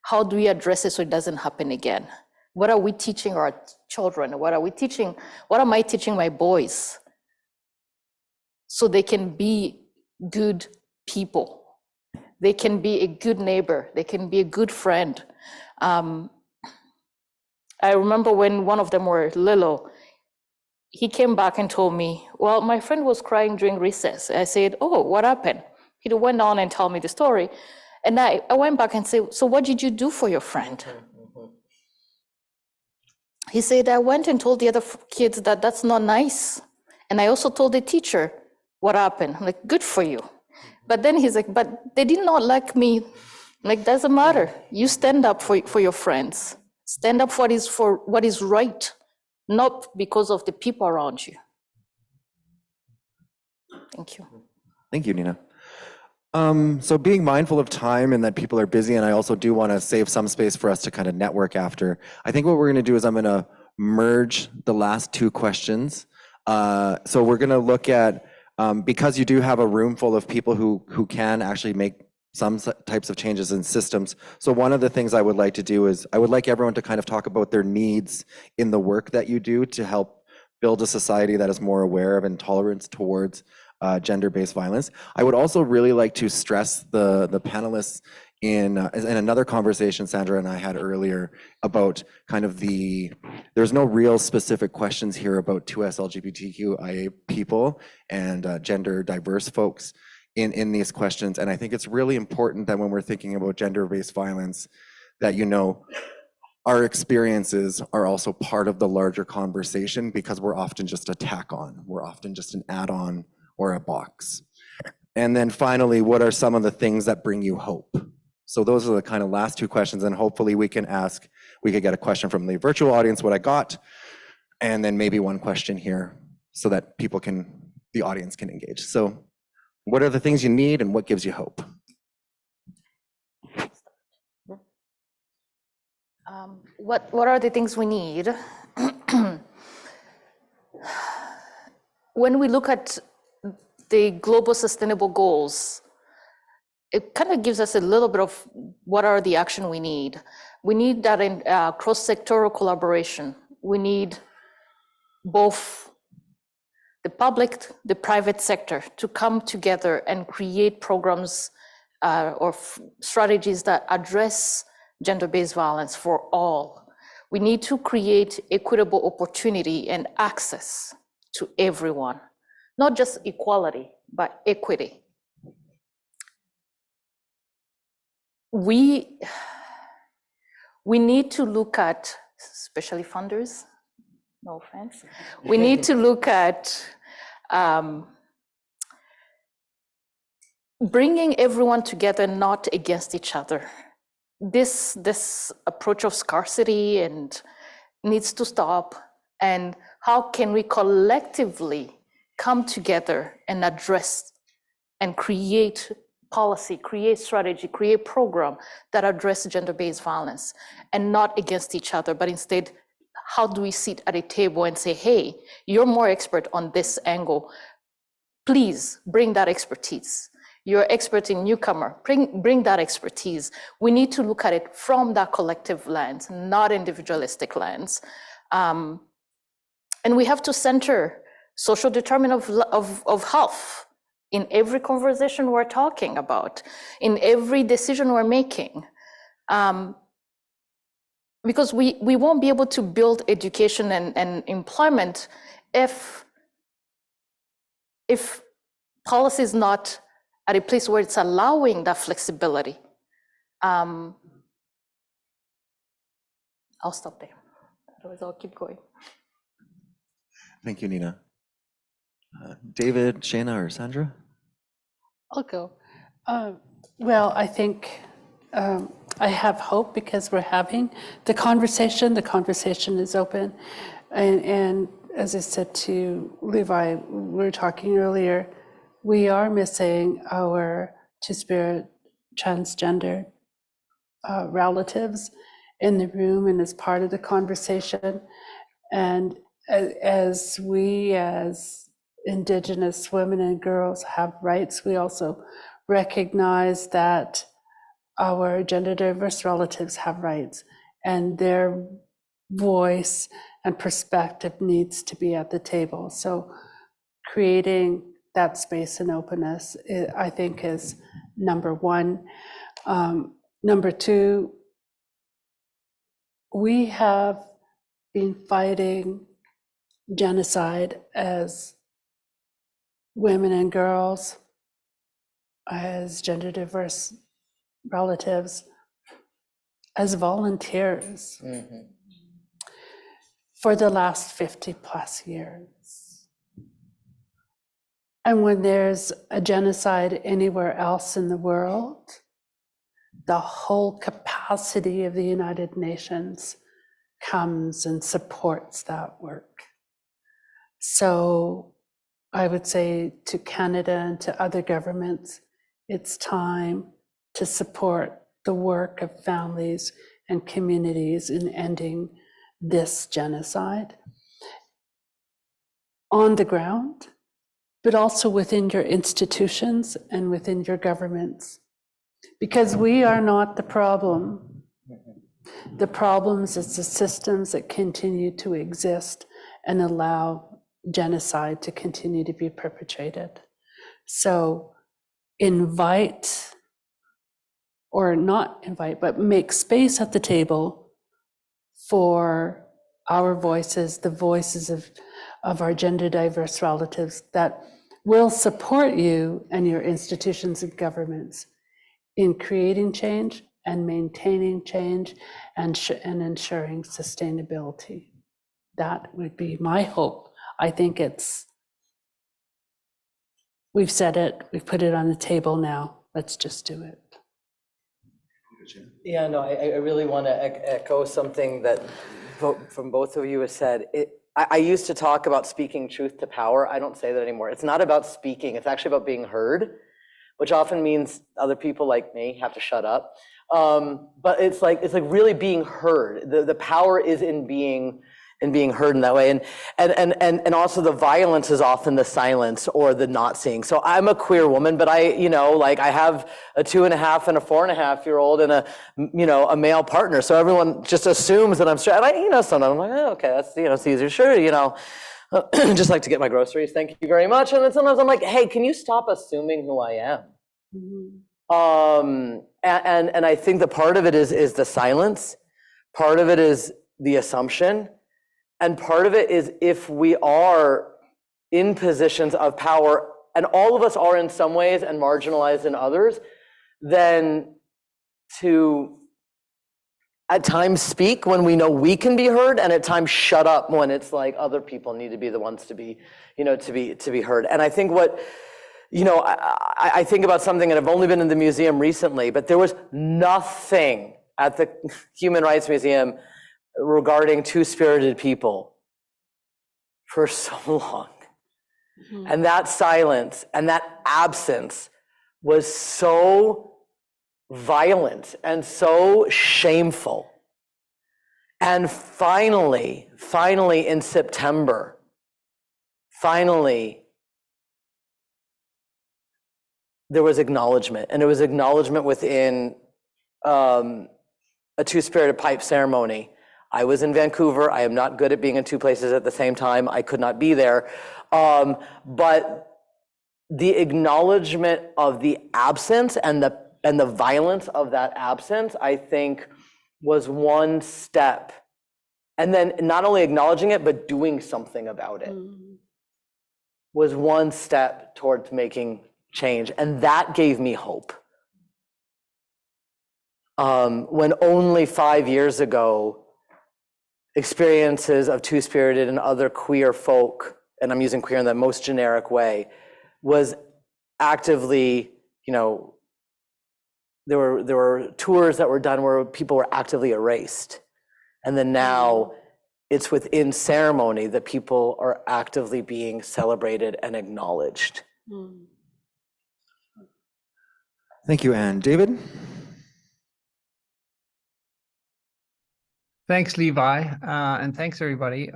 how do we address it so it doesn't happen again? What are we teaching our children? What am I teaching my boys so they can be good people? They can be a good neighbor. They can be a good friend. I remember when one of them were little, he came back and told me, well, my friend was crying during recess. I said, oh, what happened? He went on and told me the story. And I went back and said, so what did you do for your friend? He said, I went and told the other kids that that's not nice. And I also told the teacher what happened. I'm like, good for you. But then he's like, but they did not like me. I'm like, doesn't matter. You stand up for your friends. Stand up for what is right, not because of the people around you. Thank you. Thank you, Nina. So being mindful of time and that people are busy, and I also do want to save some space for us to kind of network after. I think what we're going to do is I'm going to merge the last two questions. So we're going to look at, because you do have a room full of people who can actually make some types of changes in systems. So one of the things I would like to do is I would like everyone to kind of talk about their needs in the work that you do to help build a society that is more aware of intolerance towards gender-based violence. I would also really like to stress the panelists in another conversation Sandra and I had earlier about kind of there's no real specific questions here about 2S LGBTQIA people and gender diverse folks in these questions. And I think it's really important that when we're thinking about gender-based violence, that our experiences are also part of the larger conversation, because we're often just a tack on, we're often just an add-on or a box. And then finally, what are some of the things that bring you hope? So those are the kind of last two questions, and hopefully we could get a question from the virtual audience, what I got, and then maybe one question here so that the audience can engage. So what are the things you need and what gives you hope? What are the things we need? When we look at the global sustainable goals, it kind of gives us a little bit of what are the action we need. We need that in cross-sectoral collaboration. We need both the public, the private sector to come together and create programs or strategies that address gender-based violence for all. We need to create equitable opportunity and access to everyone, not just equality, but equity. We need to look at, especially funders, no offense, we need to look at bringing everyone together, not against each other. This approach of scarcity and needs to stop. And how can we collectively come together and address and create policy, create strategy, create program that address gender-based violence, and not against each other, but instead, how do we sit at a table and say, hey, you're more expert on this angle. Please bring that expertise. You're expert in newcomer, bring that expertise. We need to look at it from that collective lens, not individualistic lens. And we have to center social determinant of health in every conversation we're talking about, in every decision we're making. Because we won't be able to build education and employment if policy is not at a place where it's allowing that flexibility. I'll stop there. Otherwise, I'll keep going. Thank you, Nina. David, Shana, or Sandra? I'll go. Well, I think I have hope because we're having the conversation. The conversation is open. And as I said to Levi, we were talking earlier, we are missing our Two-Spirit transgender relatives in the room and as part of the conversation. And as we, as Indigenous women and girls, have rights, we also recognize that our gender diverse relatives have rights, and their voice and perspective needs to be at the table. So creating that space and openness, I think, is number one. Number two, we have been fighting genocide as women and girls, as gender diverse relatives, as volunteers for the last 50 plus years. And when there's a genocide anywhere else in the world, the whole capacity of the United Nations comes and supports that work. So I would say to Canada and to other governments, it's time to support the work of families and communities in ending this genocide on the ground, but also within your institutions and within your governments. Because we are not the problem. The problems is the systems that continue to exist and allow genocide to continue to be perpetrated. So invite, or not invite, but make space at the table for our voices, the voices of our gender diverse relatives that will support you and your institutions and governments in creating change and maintaining change and ensuring sustainability. That would be my hope. I think we've said it, we've put it on the table now, let's just do it. Yeah, no, I really want to echo something that from both of you has said. I used to talk about speaking truth to power. I don't say that anymore. It's not about speaking, it's actually about being heard, which often means other people like me have to shut up. But it's like really being heard. The power is in being heard in that way. And also the violence is often the silence or the not seeing. So I'm a queer woman, but I have a 2.5 and a 4.5-year-old and a male partner. So everyone just assumes that I'm straight. And sometimes I'm like, oh, okay, that's, it's easier. Sure, just like to get my groceries. Thank you very much. And then sometimes I'm like, hey, can you stop assuming who I am? Mm-hmm. And I think the part of it is the silence. Part of it is the assumption. And part of it is if we are in positions of power, and all of us are in some ways and marginalized in others, then to at times speak when we know we can be heard, and at times shut up when it's like other people need to be the ones to be, to be heard. And I think I think about something, and I've only been in the museum recently, but there was nothing at the Human Rights Museum regarding two-spirited people for so long. Mm-hmm. And that silence and that absence was so violent and so shameful. And finally in September, there was acknowledgement, and it was acknowledgement within a two-spirited pipe ceremony. I was in Vancouver. I am not good at being in two places at the same time. I could not be there. But the acknowledgement of the absence and the violence of that absence, I think, was one step. And then not only acknowledging it, but doing something about it was one step towards making change. And that gave me hope. When only 5 years ago, experiences of Two-Spirited and other queer folk, and I'm using queer in the most generic way, was actively, there were tours that were done where people were actively erased. And then now it's within ceremony that people are actively being celebrated and acknowledged. Thank you, Anne. David? Thanks, Levi, and thanks, everybody.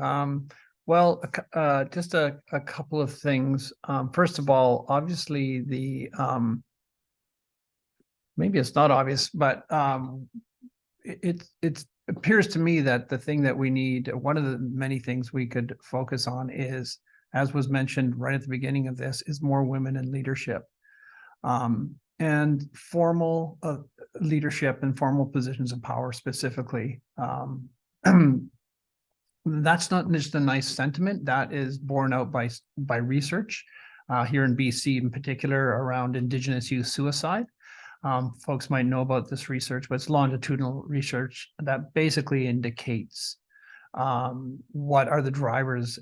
Well, just a couple of things. First of all, obviously, maybe it's not obvious, but it appears to me that the thing that we need, one of the many things we could focus on is, as was mentioned right at the beginning of this, is more women in leadership. And formal leadership and formal positions of power specifically. That's not just a nice sentiment. That is borne out by research here in BC in particular around Indigenous youth suicide. Folks might know about this research, but it's longitudinal research that basically indicates what are the drivers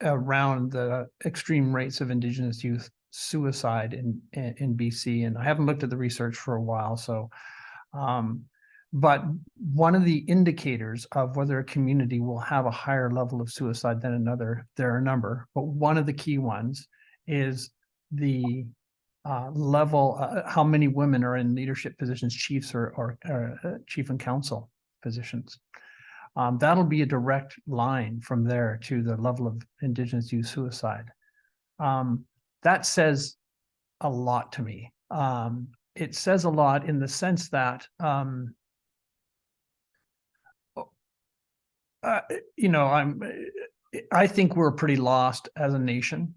around the extreme rates of Indigenous youth suicide in BC. And I haven't looked at the research for a while, so but one of the indicators of whether a community will have a higher level of suicide than another, there are a number, but one of the key ones is the level, how many women are in leadership positions, chiefs or chief and council positions. That'll be a direct line from there to the level of Indigenous youth suicide. That says a lot to me. It says a lot in the sense that, I think we're pretty lost as a nation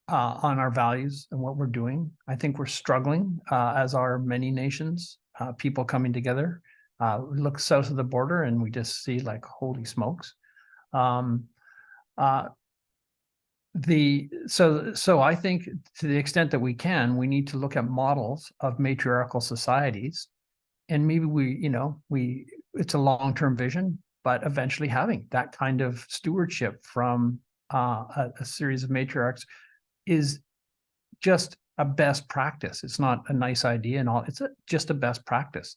on our values and what we're doing. I think we're struggling, as are many nations, people coming together. Look south of the border and we just see like, holy smokes. So I think to the extent that we can, we need to look at models of matriarchal societies, and maybe it's a long-term vision, but eventually having that kind of stewardship from a series of matriarchs is just a best practice. It's not a nice idea and all, it's just a best practice.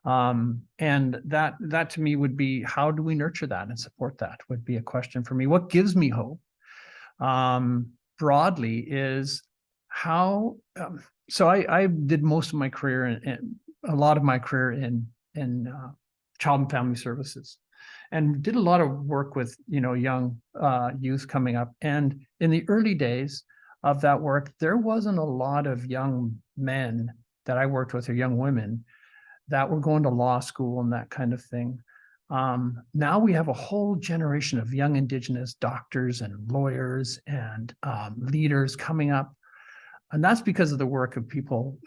And that to me would be, how do we nurture that and support that would be a question for me. What gives me hope broadly is how, so I did most of my career and a lot of my career in child and family services, and did a lot of work with young youth coming up. And in the early days of that work, there wasn't a lot of young men that I worked with, or young women that were going to law school and that kind of thing. Now we have a whole generation of young Indigenous doctors and lawyers and leaders coming up. And that's because of the work of people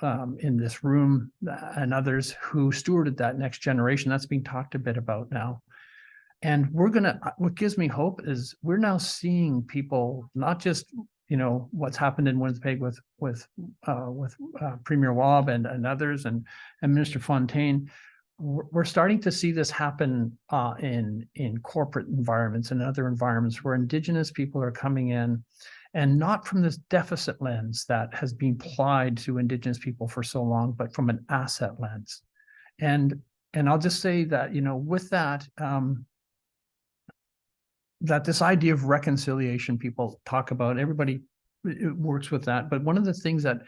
in this room and others who stewarded that next generation. That's being talked a bit about now. And what gives me hope is we're now seeing people, not just what's happened in Winnipeg with Premier Wab and others and Minister Fontaine. We're starting to see this happen in corporate environments and other environments where Indigenous people are coming in, and not from this deficit lens that has been applied to Indigenous people for so long, but from an asset lens. And I'll just say that, with that, that this idea of reconciliation people talk about, everybody works with that. But one of the things that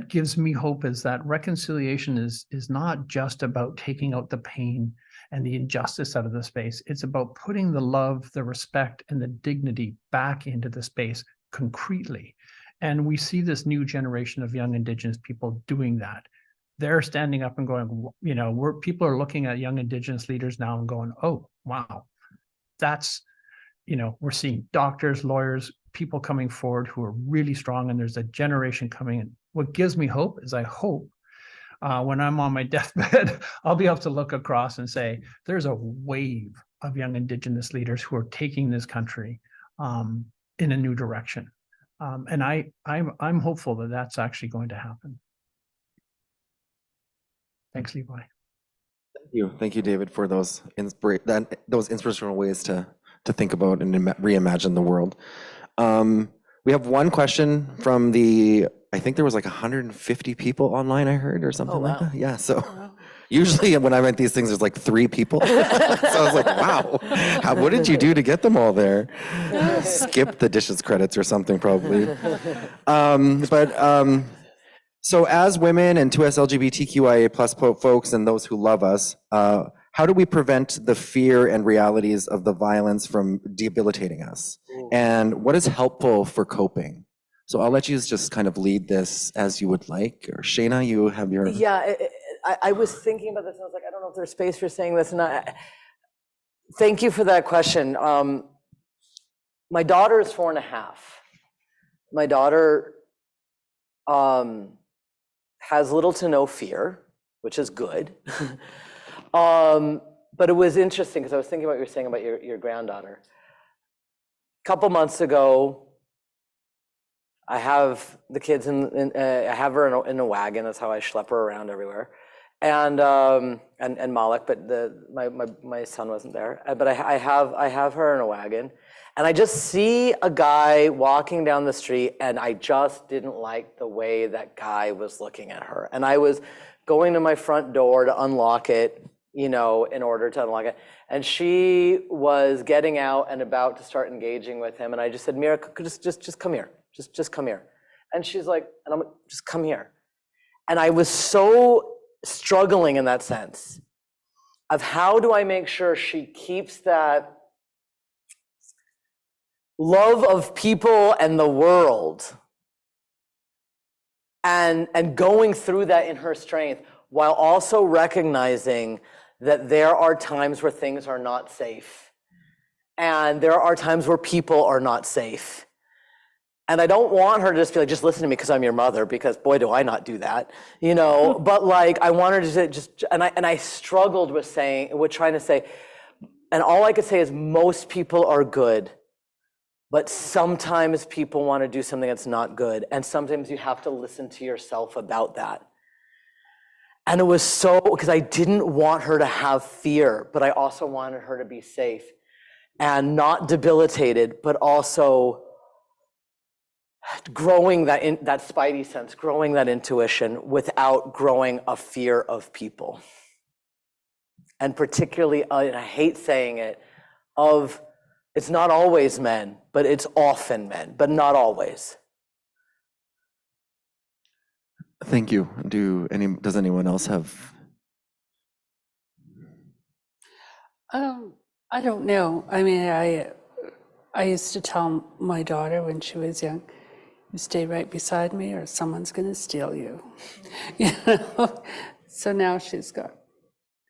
gives me hope is that reconciliation is not just about taking out the pain and the injustice out of the space. It's about putting the love, the respect, and the dignity back into the space concretely. And we see this new generation of young Indigenous people doing that. They're standing up and going, people are looking at young Indigenous leaders now and going, oh, wow, that's we're seeing doctors, lawyers, people coming forward who are really strong, and there's a generation coming in. What gives me hope is I hope when I'm on my deathbed, I'll be able to look across and say, there's a wave of young Indigenous leaders who are taking this country in a new direction. And I'm hopeful that that's actually going to happen. Thanks, Levi. Thank you, David, for those inspirational ways to think about and reimagine the world. We have one question from I think there was like 150 people online, I heard, or something like that. Yeah, so usually when I'm at these things, there's like 3 people. So I was like, wow, what did you do to get them all there? Skip the dishes credits or something, probably. So as women and 2S LGBTQIA plus folks and those who love us, how do we prevent the fear and realities of the violence from debilitating us? And what is helpful for coping? So I'll let you just kind of lead this as you would like. Or Shayna, you have your... Yeah, I was thinking about this and I was like, I don't know if there's space for saying this. And thank you for that question. My daughter is 4.5. My daughter has little to no fear, which is good. But it was interesting because I was thinking what you were saying about your granddaughter. A couple months ago, I have the kids I have her in a wagon. That's how I schlep her around everywhere. And Malik, but my son wasn't there. But I have her in a wagon, and I just see a guy walking down the street, and I just didn't like the way that guy was looking at her. And I was going to my front door to unlock it, in order to unlock it. And she was getting out and about to start engaging with him. And I just said, Mira, just come here. Just come here. And she's like, and I'm like, just come here. And I was so struggling in that sense of how do I make sure she keeps that love of people and the world and going through that in her strength, while also recognizing that there are times where things are not safe. And there are times where people are not safe. And I don't want her to just be like, just listen to me because I'm your mother, because boy, do I not do that, but like, I want her to just, and I struggled with trying to say, and all I could say is most people are good, but sometimes people want to do something that's not good. And sometimes you have to listen to yourself about that. And it was because I didn't want her to have fear, but I also wanted her to be safe and not debilitated, but also growing that spidey sense, growing that intuition without growing a fear of people. And particularly, and I hate saying it, it's not always men, but it's often men, but not always. Thank you. Does anyone else have? I don't know. I mean, I used to tell my daughter when she was young, you stay right beside me or someone's going to steal you. So now she's got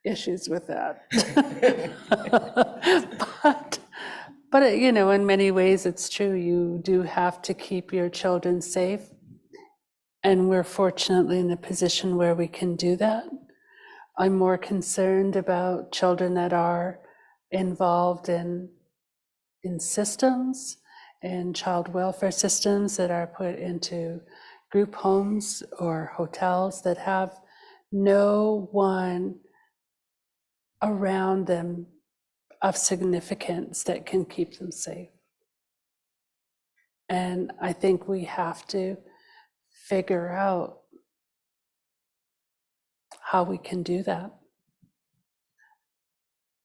issues with that. But in many ways it's true. You do have to keep your children safe. And we're fortunately in a position where we can do that. I'm more concerned about children that are involved in systems, in child welfare systems that are put into group homes or hotels that have no one around them of significance that can keep them safe. And I think we have to figure out how we can do that.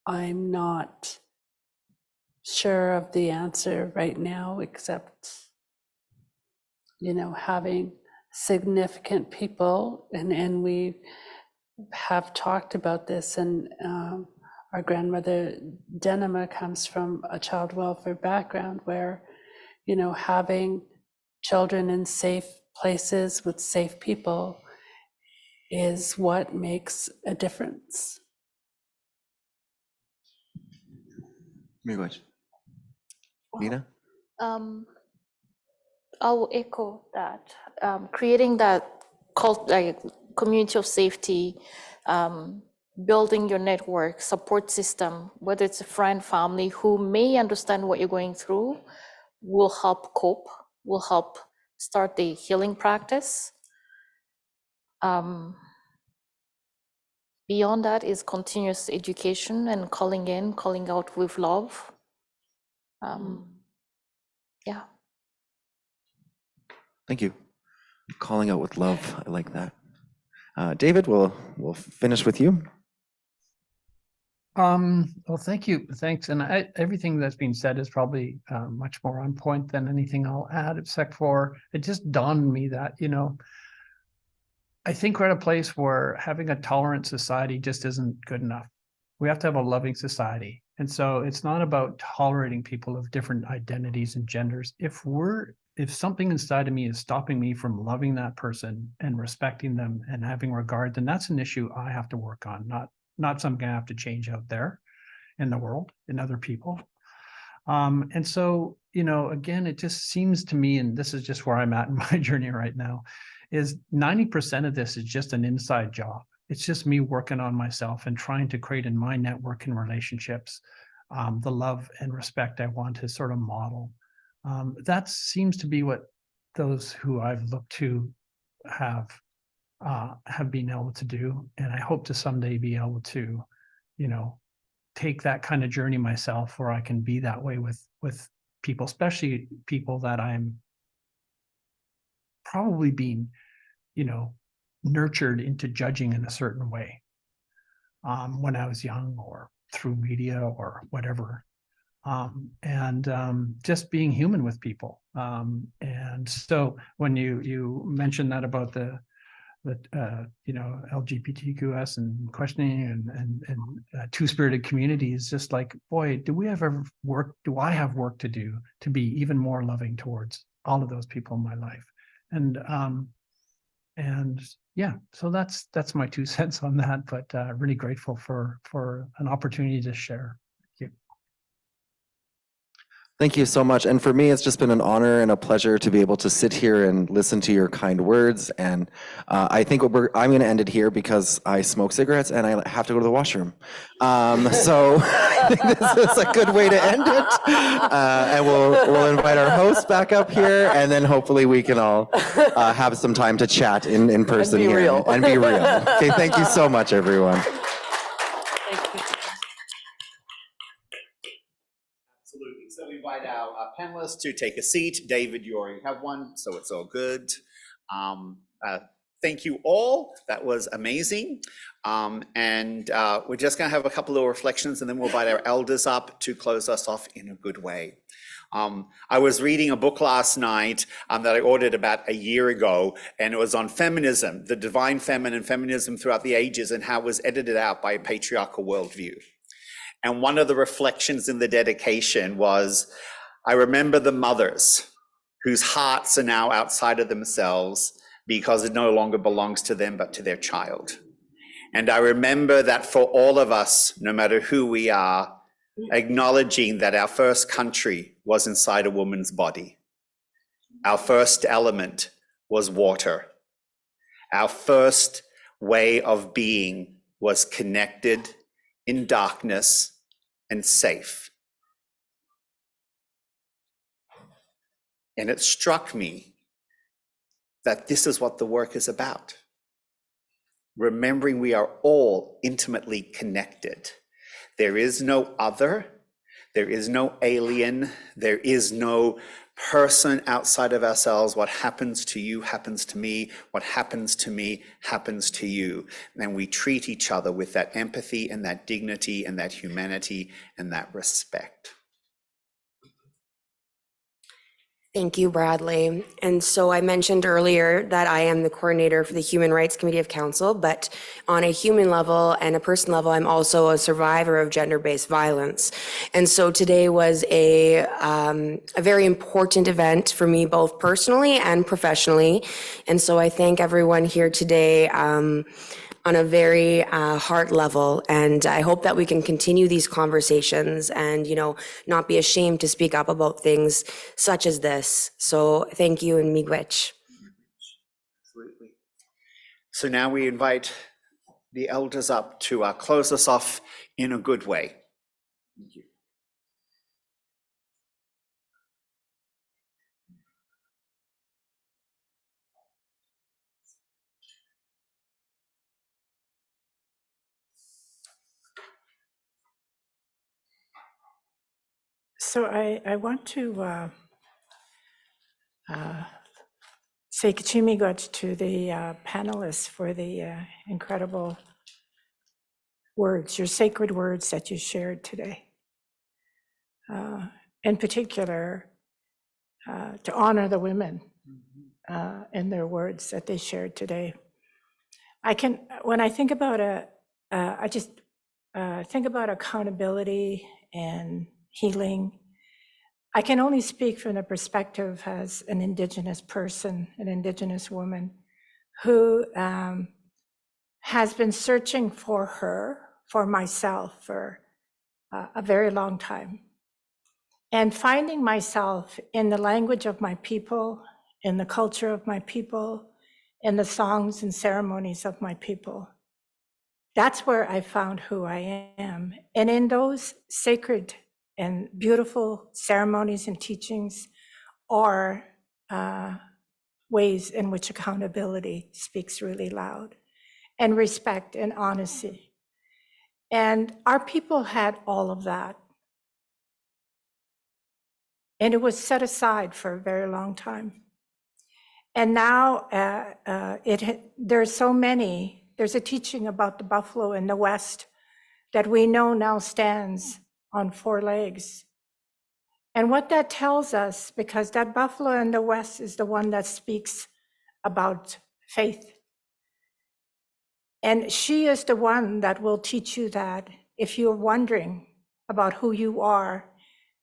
I'm not sure of the answer right now, except, having significant people, and we have talked about this, and our grandmother Denema comes from a child welfare background where, having children in safe places with safe people is what makes a difference. Nina? I'll echo that. Creating that like community of safety, building your network, support system, whether it's a friend, family who may understand what you're going through, will help cope, will help start the healing practice. Beyond that is continuous education and calling in, calling out with love. Yeah. Thank you. Calling out with love. I like that. David, we'll finish with you. Well, thank you. Thanks. And everything that's been said is probably much more on point than anything I'll add, except for it just dawned on me that, I think we're at a place where having a tolerant society just isn't good enough. We have to have a loving society. And so it's not about tolerating people of different identities and genders. If something inside of me is stopping me from loving that person and respecting them and having regard, then that's an issue I have to work on, not something I have to change out there in the world, in other people. And so, again, it just seems to me, and this is just where I'm at in my journey right now, is 90% of this is just an inside job. It's just me working on myself and trying to create in my network and relationships the love and respect I want to sort of model. That seems to be what those who I've looked to have been able to do. And I hope to someday be able to, take that kind of journey myself where I can be that way with people, especially people that I'm probably being, nurtured into judging in a certain way when I was young or through media or whatever. Just being human with people. And so when you mentioned that about the LGBTQS and questioning and two-spirited communities, just like, boy, do I have work to do to be even more loving towards all of those people in my life. And yeah, so that's my 2 cents on that, but really grateful for an opportunity to share. Thank you so much. And for me, it's just been an honor and a pleasure to be able to sit here and listen to your kind words. And I think I'm going to end it here because I smoke cigarettes and I have to go to the washroom. So I think this is a good way to end it. And we'll invite our host back up here, and then hopefully we can all have some time to chat in person And be here real. and be real. Okay, thank you so much, everyone. Absolutely. So we invite our panelists to take a seat. David, you already have one, so it's all good. Thank you all. That was amazing. We're just going to have a couple of reflections, and then we'll invite our elders up to close us off in a good way. I was reading a book last night that I ordered about a year ago, and it was on feminism, the divine feminine, feminism throughout the ages, and how it was edited out by a patriarchal worldview. And one of the reflections in the dedication was, I remember the mothers whose hearts are now outside of themselves because it no longer belongs to them, but to their child. And I remember that for all of us, no matter who we are, acknowledging that our first country was inside a woman's body. Our first element was water. Our first way of being was connected in darkness and safe. And it struck me that this is what the work is about. Remembering we are all intimately connected. There is no other, there is no alien, there is no person outside of ourselves. What happens to you happens to me. What happens to me happens to you. And we treat each other with that empathy and that dignity and that humanity and that respect. Thank you, Bradley. And so I mentioned earlier that I am the coordinator for the Human Rights Committee of Council, but on a human level and a person level, I'm also a survivor of gender-based violence. And so today was a very important event for me, both personally and professionally. And so I thank everyone here today on a very heart level. And I hope that we can continue these conversations and, not be ashamed to speak up about things such as this. So thank you and miigwech. Absolutely. So now we invite the elders up to close us off in a good way. Thank you. So I want to say kachimigoch to the panelists for the incredible words, your sacred words that you shared today. In particular, to honor the women in their words that they shared today. When I think about I just think about accountability and healing. I can only speak from the perspective as an Indigenous person, an Indigenous woman, who has been searching for myself for a very long time. And finding myself in the language of my people, in the culture of my people, in the songs and ceremonies of my people. That's where I found who I am. And in those sacred and beautiful ceremonies and teachings are ways in which accountability speaks really loud, and respect and honesty. And our people had all of that. And it was set aside for a very long time. And now there's so many, there's a teaching about the buffalo in the West that we know now stands on 4 legs. And what that tells us, because that buffalo in the West is the one that speaks about faith. And she is the one that will teach you that if you're wondering about who you are,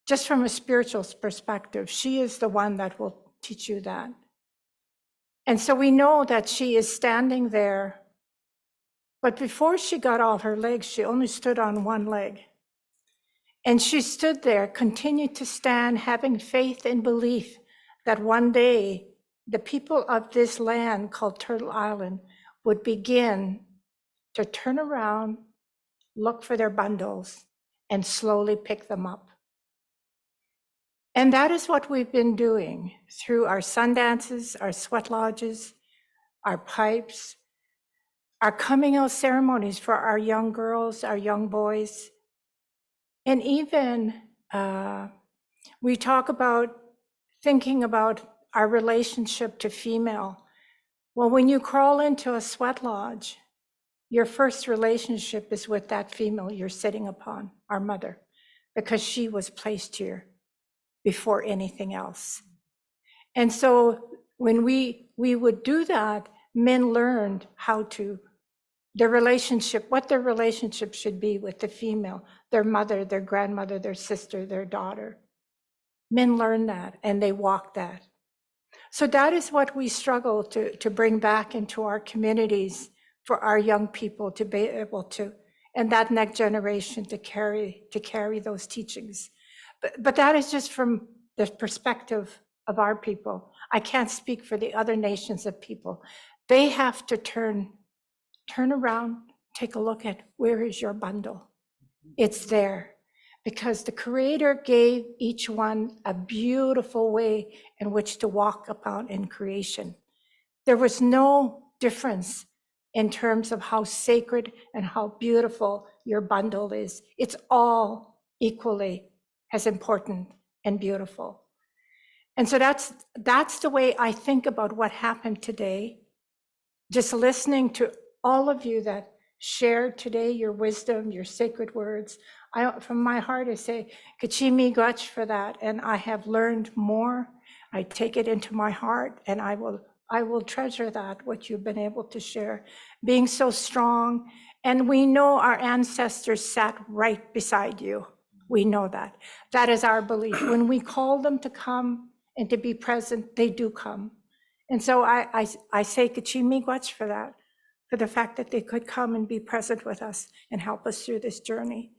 just from a spiritual perspective, she is the one that will teach you that. And so we know that she is standing there, but before she got all her legs, she only stood on 1 leg. And she stood there, continued to stand, having faith and belief that one day the people of this land called Turtle Island would begin to turn around, look for their bundles, and slowly pick them up. And that is what we've been doing through our sun dances, our sweat lodges, our pipes, our coming out ceremonies for our young girls, our young boys. And even we talk about thinking about our relationship to female. Well, when you crawl into a sweat lodge, your first relationship is with that female you're sitting upon, our mother, because she was placed here before anything else. And so when we would do that, men learned how to, what their relationship should be with the female, their mother, their grandmother, their sister, their daughter. Men learn that and they walk that. So that is what we struggle to bring back into our communities for our young people to be able to, and that next generation to carry those teachings. But that is just from the perspective of our people. I can't speak for the other nations of people. They have to turn around, take a look at where is your bundle. It's there because the Creator gave each one a beautiful way in which to walk upon in creation. There was no difference in terms of how sacred and how beautiful your bundle is. It's all equally as important and beautiful. And so that's the way I think about what happened today. Just listening to all of you that shared today your wisdom, your sacred words. From my heart, I say, kachimigoch for that. And I have learned more. I take it into my heart and I will treasure that, what you've been able to share, being so strong. And we know our ancestors sat right beside you. We know that. That is our belief. When we call them to come and to be present, they do come. And so I say kachimigoch for that. for the fact that they could come and be present with us and help us through this journey.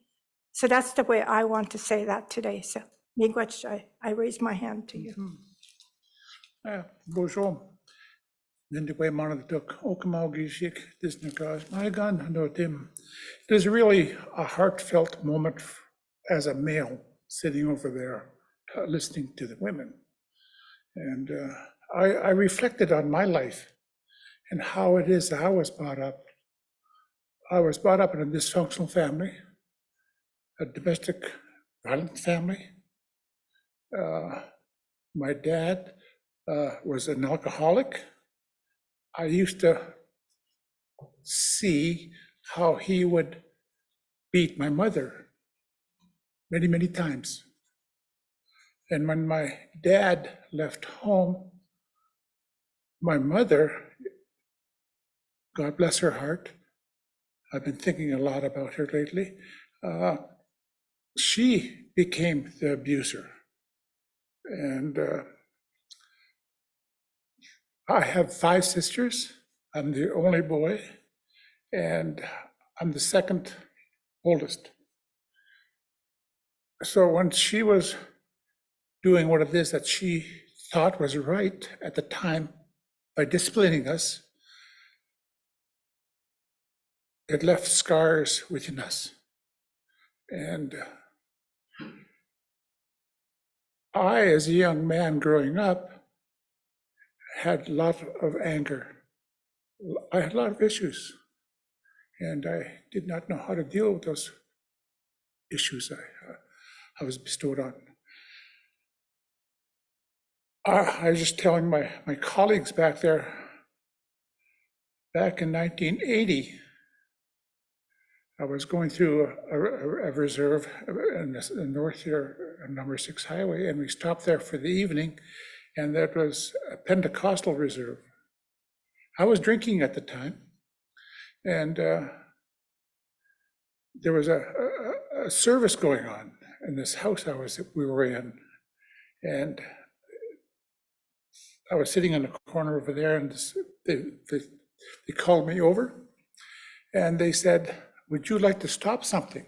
So that's the way I want to say that today. So, miigwech, I raise my hand to you. Bonjour. Nindikwe Manadatuk, Okamau Gishik, Disnakas, my gun, no Tim. It is really a heartfelt moment as a male sitting over there listening to the women. And I reflected on my life and how it is that I was brought up. I was brought up in a dysfunctional family, a domestic violent family. My dad was an alcoholic. I used to see how he would beat my mother many, many times. And when my dad left home, my mother, God bless her heart, I've been thinking a lot about her lately, she became the abuser. And I have 5 sisters. I'm the only boy, and I'm the second oldest. So when she was doing what it is that she thought was right at the time by disciplining us, it left scars within us. And I, as a young man growing up, had a lot of anger. I had a lot of issues, and I did not know how to deal with those issues I was bestowed on. I was just telling my colleagues back there, back in 1980, I was going through a reserve in the north here, number 6 highway, and we stopped there for the evening, and that was a Pentecostal reserve. I was drinking at the time, and there was a service going on in this house we were in, and I was sitting in the corner over there, and they called me over, and they said, "Would you like to stop something?"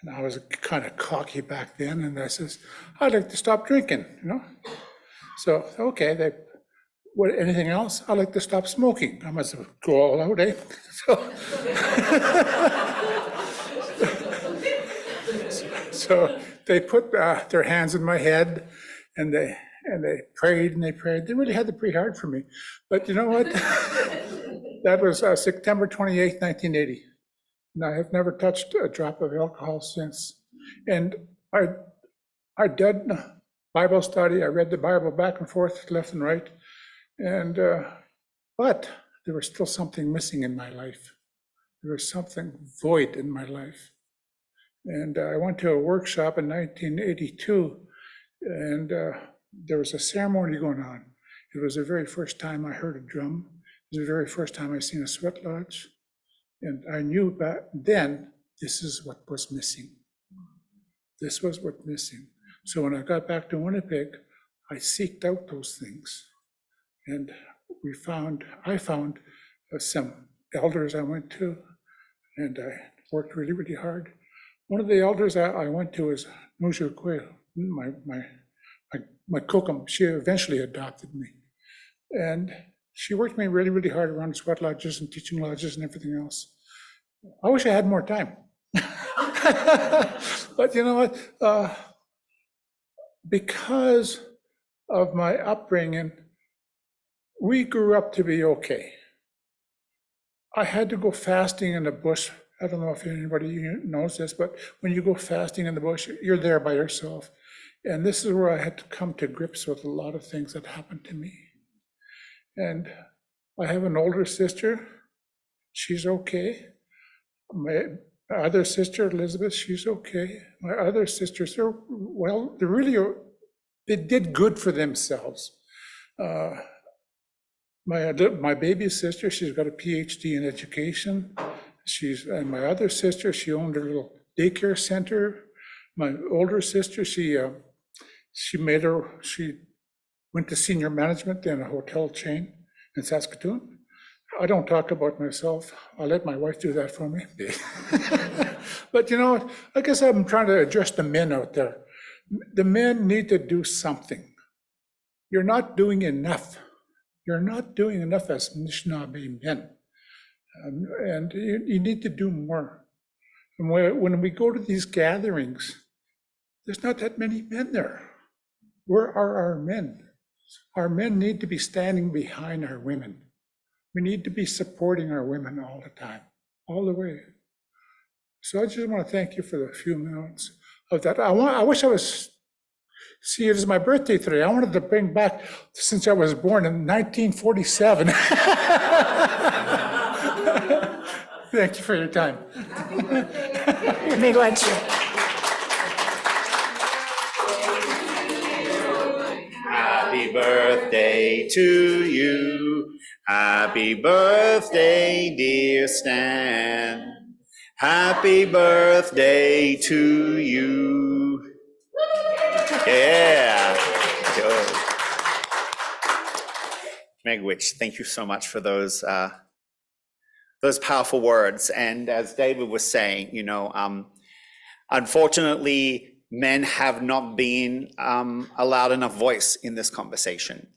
And I was kind of cocky back then, and I says, "I'd like to stop drinking, you know." So, okay, what, anything else? I'd like to stop smoking. I must have go all out, eh? So they put their hands in my head, and they prayed and they prayed. They really had to pray hard for me. But you know what? That was September 28th, 1980. And I have never touched a drop of alcohol since. And I did Bible study. I read the Bible back and forth, left and right. And but there was still something missing in my life. There was something void in my life. And I went to a workshop in 1982, and there was a ceremony going on. It was the very first time I heard a drum. It was the very first time I seen a sweat lodge. And I knew back then, this is what was missing. This was what missing. So when I got back to Winnipeg, I seeked out those things. And I found some elders I went to, and I worked really, really hard. One of the elders I went to is Mujo Kwe, my kokum. She eventually adopted me. And she worked me really, really hard around sweat lodges and teaching lodges and everything else. I wish I had more time. But you know what? Because of my upbringing, we grew up to be okay. I had to go fasting in the bush. I don't know if anybody knows this, but when you go fasting in the bush, you're there by yourself. And this is where I had to come to grips with a lot of things that happened to me. And I have an older sister. She's okay. My other sister, Elizabeth, she's okay. My other sisters, they did good for themselves. My baby sister, she's got a PhD in education. And my other sister, she owned a little daycare center. My older sister, she went to senior management in a hotel chain in Saskatoon. I don't talk about myself. I'll let my wife do that for me. But you know, I guess I'm trying to address the men out there. The men need to do something. You're not doing enough. You're not doing enough as Anishinaabe men. And you need to do more. And when we go to these gatherings, there's not that many men there. Where are our men? Our men need to be standing behind our women. We need to be supporting our women all the time, all the way. So I just want to thank you for the few minutes of that. I wish I was, see, it is my birthday today. I wanted to bring back, since I was born in 1947. Thank you for your time. Happy birthday to you. Happy birthday, dear Stan. Happy birthday to you. Yeah. Good. Megwitch, thank you so much for those powerful words. And as David was saying, you know, unfortunately, men have not been allowed enough voice in this conversation.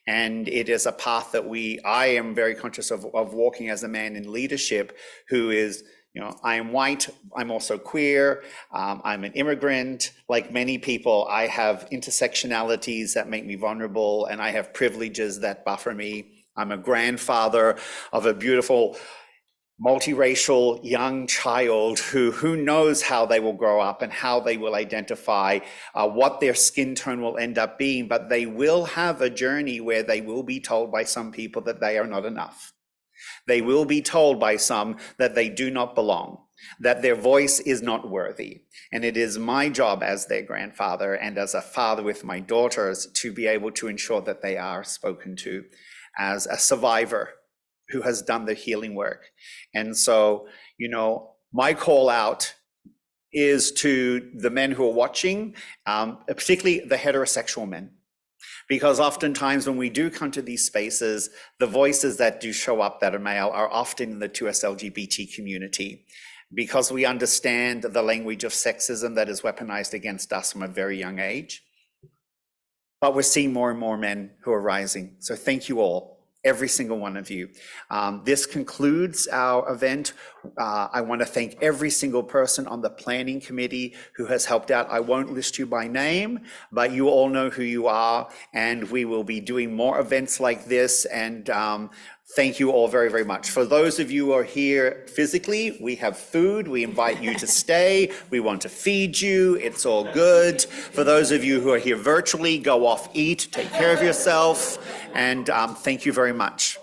And it is a path that I am very conscious of walking as a man in leadership who is, you know, I am white, I'm also queer, I'm an immigrant. Like many people, I have intersectionalities that make me vulnerable, and I have privileges that buffer me. I'm a grandfather of a beautiful multiracial young child who knows how they will grow up and how they will identify what their skin tone will end up being, but they will have a journey where they will be told by some people that they are not enough. They will be told by some that they do not belong, that their voice is not worthy. And it is my job as their grandfather and as a father with my daughters to be able to ensure that they are spoken to as a survivor who has done the healing work. And so, you know, my call out is to the men who are watching, particularly the heterosexual men, because oftentimes when we do come to these spaces, the voices that do show up that are male are often in the 2S LGBT community, because we understand the language of sexism that is weaponized against us from a very young age. But we're seeing more and more men who are rising. So thank you all, every single one of you. This concludes our event. I want to thank every single person on the planning committee who has helped out. I won't list you by name, but you all know who you are, and we will be doing more events like this. And thank you all very, very much. For those of you who are here physically, we have food. We invite you to stay. We want to feed you. It's all good. For those of you who are here virtually, go off, eat, take care of yourself, and thank you very much.